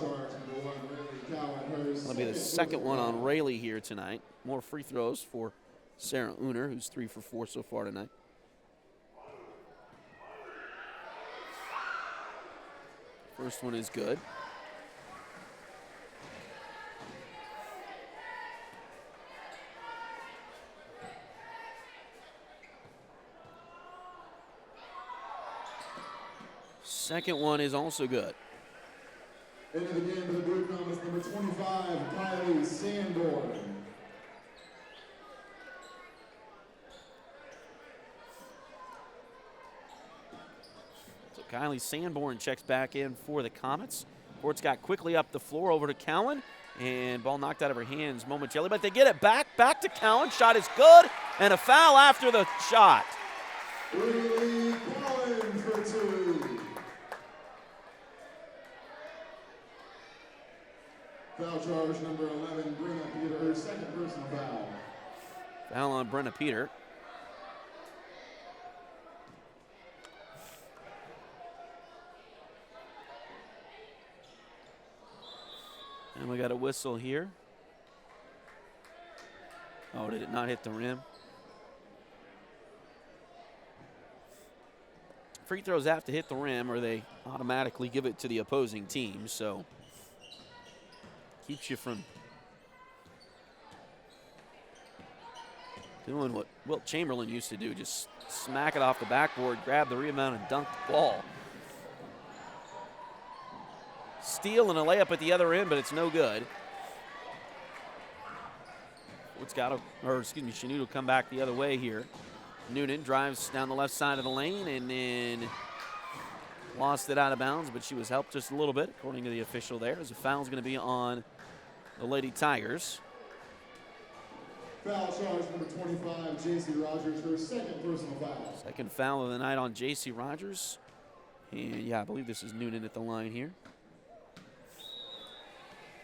be the second one on Rayleigh here tonight. More free throws for Sarah Uner, who's 3 for 4 so far tonight. First one is good. Second one is also good. Into the game for the Blue Comets, number 25, Kylie Sanborn. So Kylie Sanborn checks back in for the Comets. Fort Scott quickly up the floor over to Cowan, and ball knocked out of her hands momentarily, but they get it back to Cowan. Shot is good, and a foul after the shot. Rayleigh Cowan for two. Foul charge number 11, Brenna Peter, her second personal foul. Foul on Brenna Peter. And we got a whistle here. Oh, did it not hit the rim? Free throws have to hit the rim or they automatically give it to the opposing team, so keeps you from doing what Wilt Chamberlain used to do, just smack it off the backboard, grab the rebound, and dunk the ball. Steal and a layup at the other end, but it's no good. Chanute will come back the other way here. Noonan drives down the left side of the lane and then lost it out of bounds, but she was helped just a little bit, according to the official there, as a foul's going to be on the Lady Tigers. Foul charge number 25, J.C. Rogers, her second personal foul. Second foul of the night on J.C. Rogers. And yeah, I believe this is Noonan at the line here.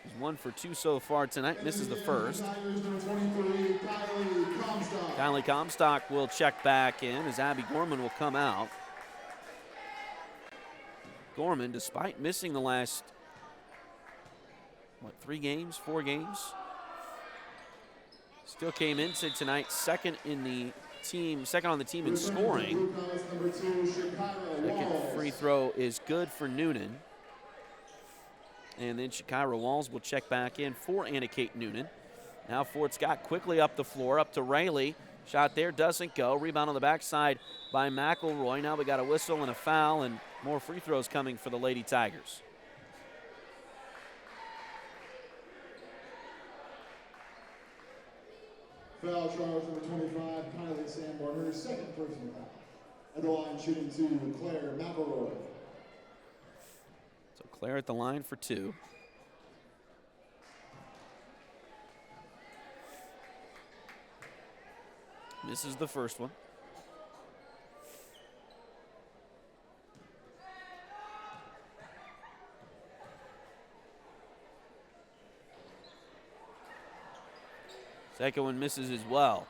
He's 1 for 2 so far tonight, misses the first. Kylie Comstock will check back in as Abby Gorman will come out. Gorman, despite missing the last, 4 games, still came into tonight second on the team in scoring. Second free throw is good for Noonan. And then Shakira Walls will check back in for Anna Kate Noonan. Now Fort Scott quickly up the floor, up to Rayleigh. Shot there, doesn't go. Rebound on the backside by McElroy. Now we got a whistle and a foul, and more free throws coming for the Lady Tigers. Foul charge number 25, Kylie Sanborn, her second personal foul. At the line, shooting two, Claire McElroy. So Claire at the line for 2. Misses the first one. Second one misses as well.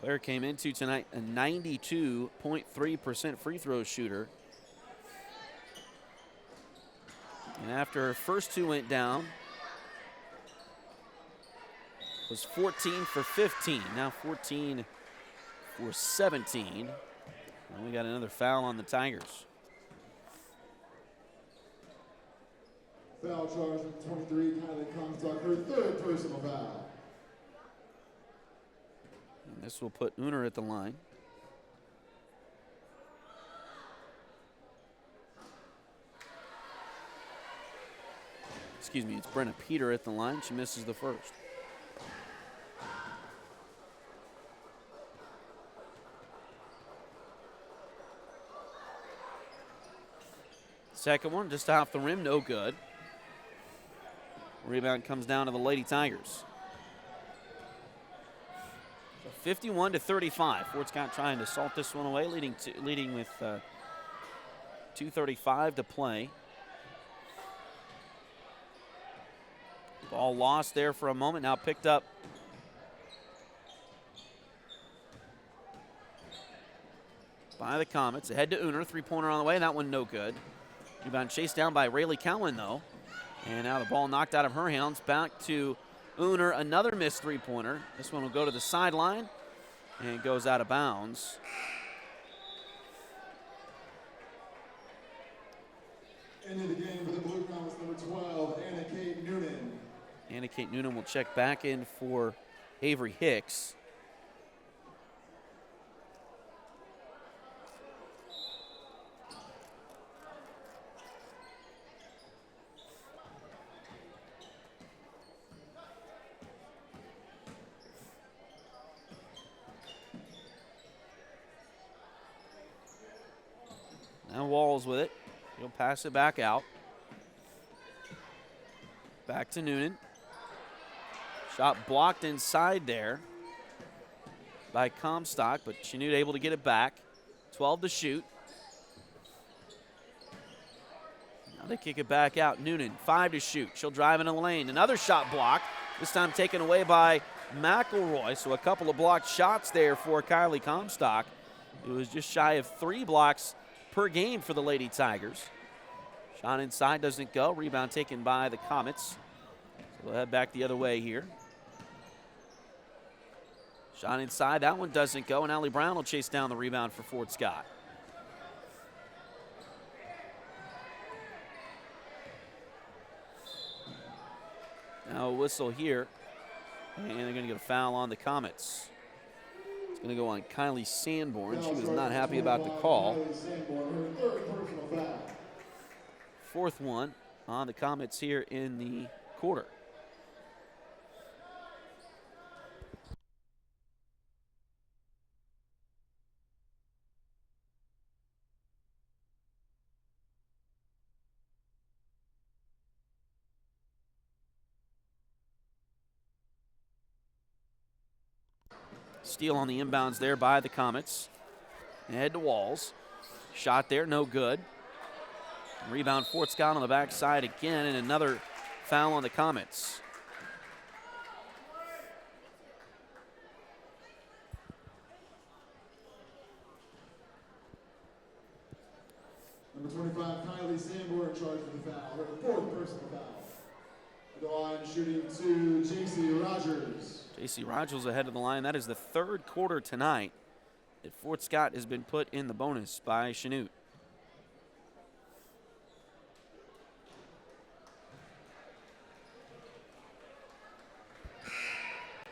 Claire came into tonight a 92.3% free throw shooter. And after her first two went down, was 14 for 15. Now 14 for 17. And we got another foul on the Tigers. Foul charge with 23, Kylie Comstock, her third personal foul. And this will put Uner at the line. Excuse me, it's Brenna Peter at the line. She misses the first. Second one, just off the rim, no good. Rebound comes down to the Lady Tigers. 51 to 35. Fort Scott trying to salt this one away, leading with 2:35 to play. Ball lost there for a moment, now picked up by the Comets. Ahead to Uner, three-pointer on the way, that one no good. Rebound chased down by Rayleigh Cowan though. And now the ball knocked out of her hands, back to Uner, another missed three-pointer. This one will go to the sideline and goes out of bounds. Into the game for the Blue Comets, number 12, Anna Kate Noonan. Anna Kate Noonan will check back in for Avery Hicks. Now Walls with it. He'll pass it back out. Back to Noonan. Shot blocked inside there by Comstock, but Chanute able to get it back. 12 to shoot. Now they kick it back out. Noonan, 5 to shoot. She'll drive into the lane. Another shot blocked, this time taken away by McElroy. So a couple of blocked shots there for Kylie Comstock. It was just shy of 3 blocks per game for the Lady Tigers. Shot inside doesn't go. Rebound taken by the Comets. So we'll head back the other way here. Shot inside, that one doesn't go, and Allie Brown will chase down the rebound for Fort Scott. Now a whistle here, and they're going to get a foul on the Comets. It's going to go on Kylie Sanborn. She was not happy about the call. Fourth one on the Comets here in the quarter. Steal on the inbounds there by the Comets. Head to Walls. Shot there, no good. Rebound Fort Scott on the backside again, and another foul on the Comets. Number 25, Kylie Sanborn, charged with the foul. Her fourth personal foul. At the line, shooting to J.C. Rogers. J.C. Rogers ahead of the line. That is the third quarter tonight that Fort Scott has been put in the bonus by Chanute.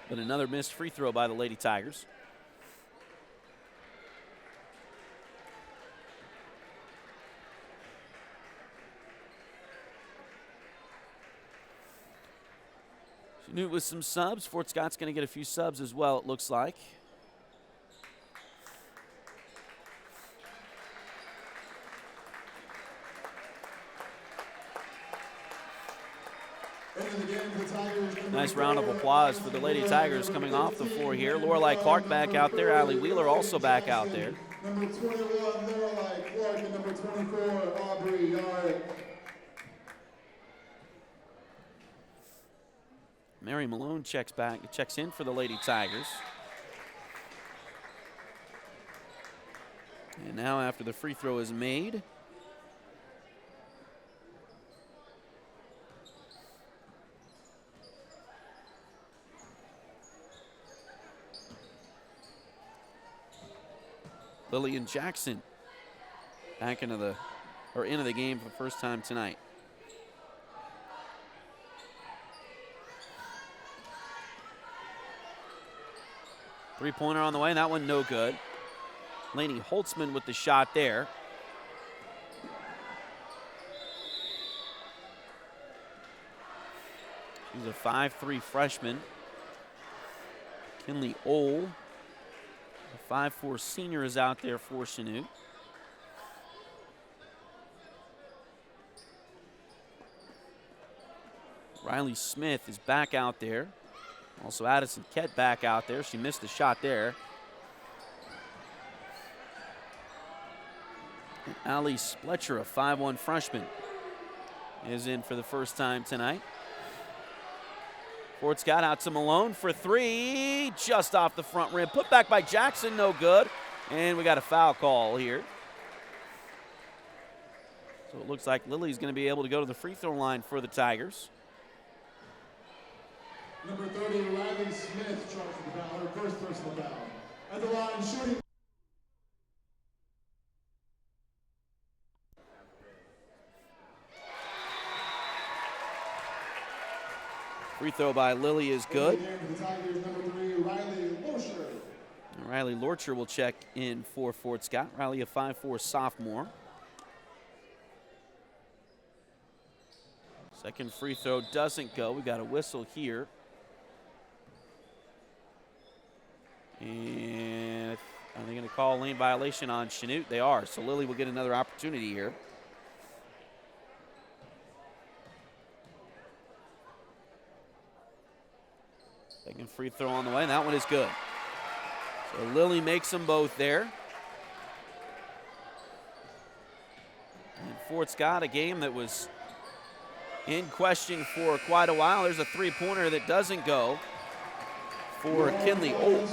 But another missed free throw by the Lady Tigers. Chanute with some subs. Fort Scott's going to get a few subs as well, it looks like. Into the game for the Tigers, number Nice round of applause for the Lady Tigers coming off the floor here. Lorelei Clark back out there. Allie Wheeler also back out there. Number 21, Lorelei Clark, and number 24, Aubrey Yard. Mary Malone checks in for the Lady Tigers. And now after the free throw is made, Lillian Jackson back into the game for the first time tonight. Three-pointer on the way, and that one no good. Lainey Holtzman with the shot there. She's a 5'3" freshman. Kinley Ohl, a 5'4" senior, is out there for Chanute. Riley Smith is back out there. Also Addison Kett back out there. She missed the shot there. And Allie Spletcher, a 5'1" freshman, is in for the first time tonight. Fort Scott out to Malone for three. Just off the front rim. Put back by Jackson, no good. And we got a foul call here. So it looks like Lily's going to be able to go to the free throw line for the Tigers. Number 30, Riley Smith, charged with the foul, her first personal foul. At the line, shooting. Free throw by Lily is good. The Tigers, number 3, Riley Lorcher. Riley Lorcher will check in for Fort Scott. Riley, a 5'4" sophomore. Second free throw doesn't go. We got a whistle here. And are they going to call a lane violation on Chanute? They are. So Lily will get another opportunity here. Second free throw on the way, and that one is good. So Lily makes them both there. And Fort Scott, a game that was in question for quite a while. There's a three-pointer that doesn't go for Kinley Olt.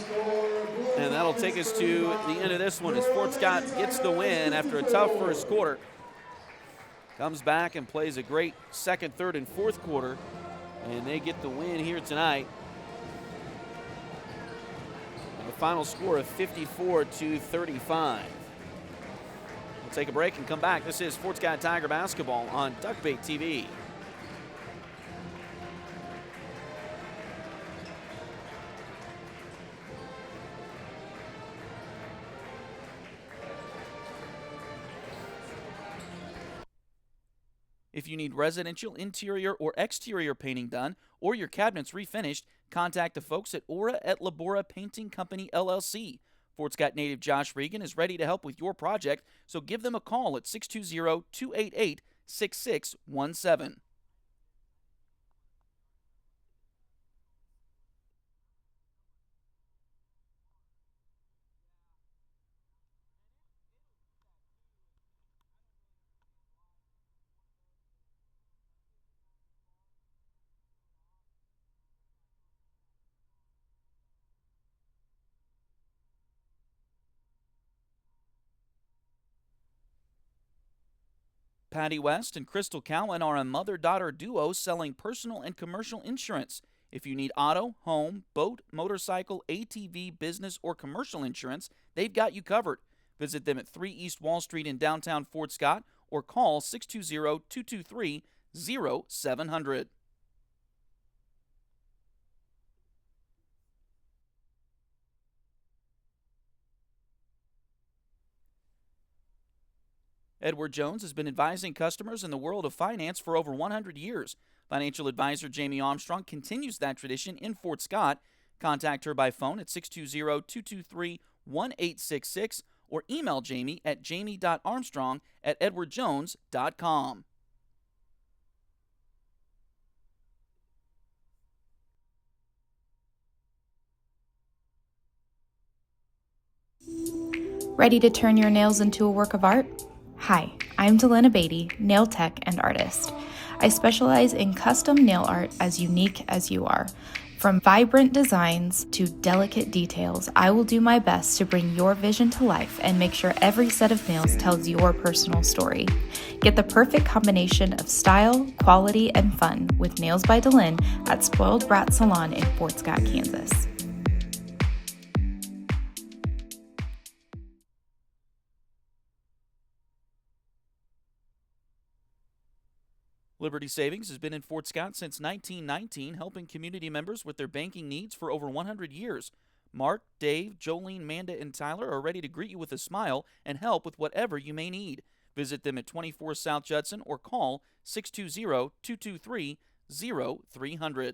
And that'll take us to the end of this one as Fort Scott gets the win after a tough first quarter. Comes back and plays a great second, third, and fourth quarter. And they get the win here tonight. And the final score of 54-35. We'll take a break and come back. This is Fort Scott Tiger basketball on Duckbait TV. If you need residential interior or exterior painting done or your cabinets refinished, contact the folks at Aura at Labora Painting Company, LLC. Fort Scott native Josh Regan is ready to help with your project, so give them a call at 620-288-6617. Patty West and Crystal Cowan are a mother-daughter duo selling personal and commercial insurance. If you need auto, home, boat, motorcycle, ATV, business, or commercial insurance, they've got you covered. Visit them at 3 East Wall Street in downtown Fort Scott or call 620-223-0700. Edward Jones has been advising customers in the world of finance for over 100 years. Financial advisor Jamie Armstrong continues that tradition in Fort Scott. Contact her by phone at 620-223-1866 or email Jamie at jamie.armstrong@edwardjones.com. Ready to turn your nails into a work of art? Hi, I'm Delana Beatty, nail tech and artist. I specialize in custom nail art as unique as you are. From vibrant designs to delicate details, I will do my best to bring your vision to life and make sure every set of nails tells your personal story. Get the perfect combination of style, quality, and fun with Nails by Delin at Spoiled Brat Salon in Fort Scott, Kansas. Liberty Savings has been in Fort Scott since 1919, helping community members with their banking needs for over 100 years. Mark, Dave, Jolene, Manda, and Tyler are ready to greet you with a smile and help with whatever you may need. Visit them at 24 South Judson or call 620-223-0300.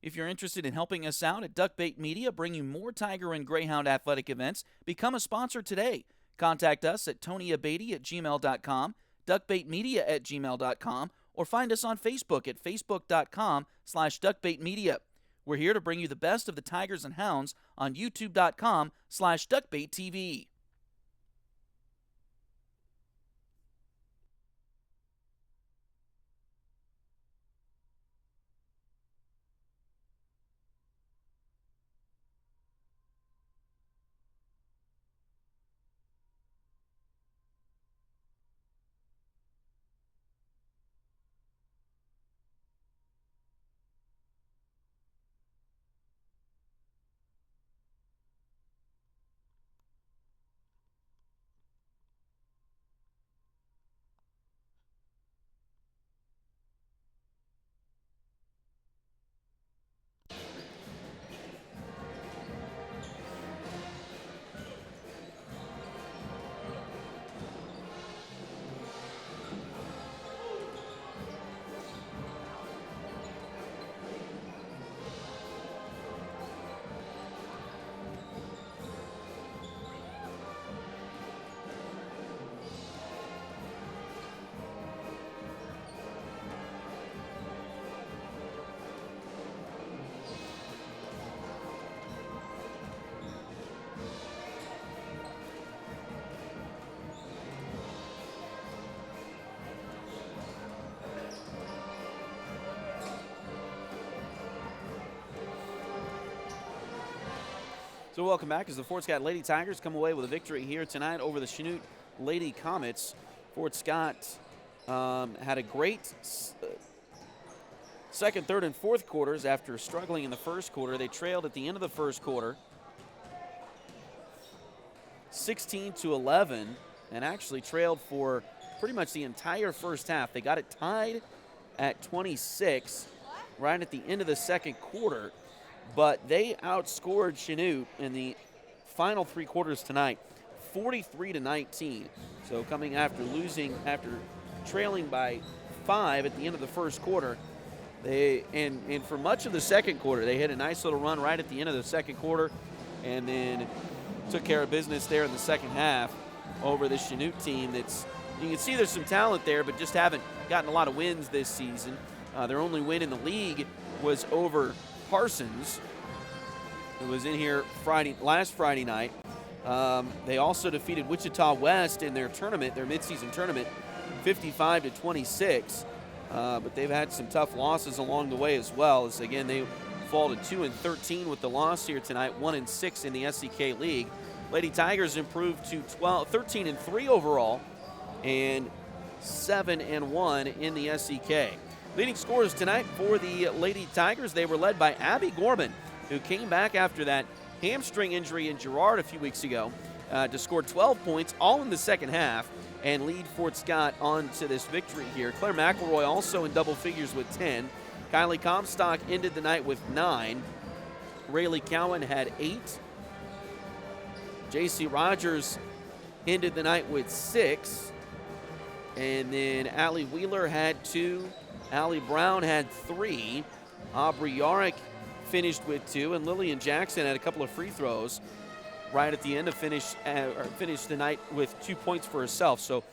If you're interested in helping us out at Duckbait Media, bringing more Tiger and Greyhound athletic events, become a sponsor today. Contact us at tonyabady@gmail.com, duckbaitmedia@gmail.com, or find us on Facebook at facebook.com/duckbaitmedia. We're here to bring you the best of the Tigers and Hounds on youtube.com/duckbaittv. So welcome back as the Fort Scott Lady Tigers come away with a victory here tonight over the Chanute Lady Comets. Fort Scott had a great second, third, and fourth quarters after struggling in the first quarter. They trailed at the end of the first quarter 16-11 and actually trailed for pretty much the entire first half. They got it tied at 26 right at the end of the second quarter. But they outscored Chanute in the final three quarters tonight, 43-19. So coming after trailing by 5 at the end of the first quarter, and for much of the second quarter, they had a nice little run right at the end of the second quarter, and then took care of business there in the second half over the Chanute team. You can see there's some talent there, but just haven't gotten a lot of wins this season. Their only win in the league was over Parsons, who was in here last Friday night. They also defeated Wichita West in their tournament, their midseason tournament, 55-26. But they've had some tough losses along the way as well. As again, they fall to 2-13 with the loss here tonight, 1-6 in the SCK League. Lady Tigers improved to 13-3 overall, and 7-1 in the SCK. Leading scorers tonight for the Lady Tigers, they were led by Abby Gorman, who came back after that hamstring injury in Girard a few weeks ago to score 12 points, all in the second half, and lead Fort Scott on to this victory here. Claire McElroy also in double figures with 10. Kylie Comstock ended the night with 9. Rayleigh Cowan had 8. J.C. Rogers ended the night with 6. And then Allie Wheeler had 2. Allie Brown had 3. Aubrey Yarrick finished with 2. And Lillian Jackson had a couple of free throws right at the end of finished the night with 2 points for herself. So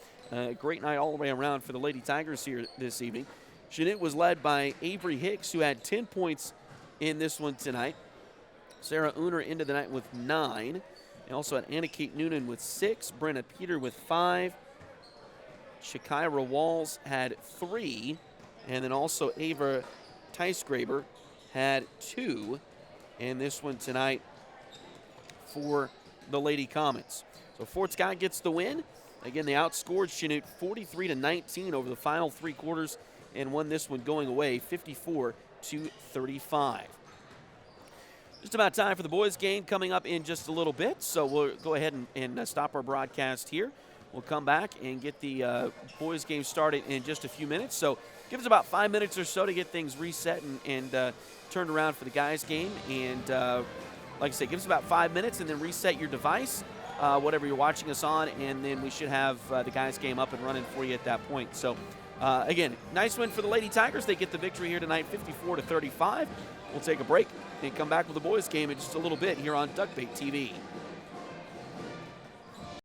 Great night all the way around for the Lady Tigers here this evening. Chanute was led by Avery Hicks, who had 10 points in this one tonight. Sarah Uner into the night with 9. They also had Anna Kate Noonan with 6, Brenna Peter with 5, Shakira Walls had 3, and then also Ava Teisgraber had 2 in this one tonight for the Lady Comets. So Fort Scott gets the win. Again, they outscored Chanute 43-19 over the final 3 quarters and won this one going away 54-35. Just about time for the boys' game coming up in just a little bit, so we'll go ahead and stop our broadcast here. We'll come back and get the boys' game started in just a few minutes. So give us about 5 minutes or so to get things reset and turned around for the guys' game. And like I said, give us about 5 minutes and then reset your device, whatever you're watching us on, and then we should have the guys' game up and running for you at that point. So again, nice win for the Lady Tigers. They get the victory here tonight, 54-35. We'll take a break and come back with the boys' game in just a little bit here on Duckbait TV.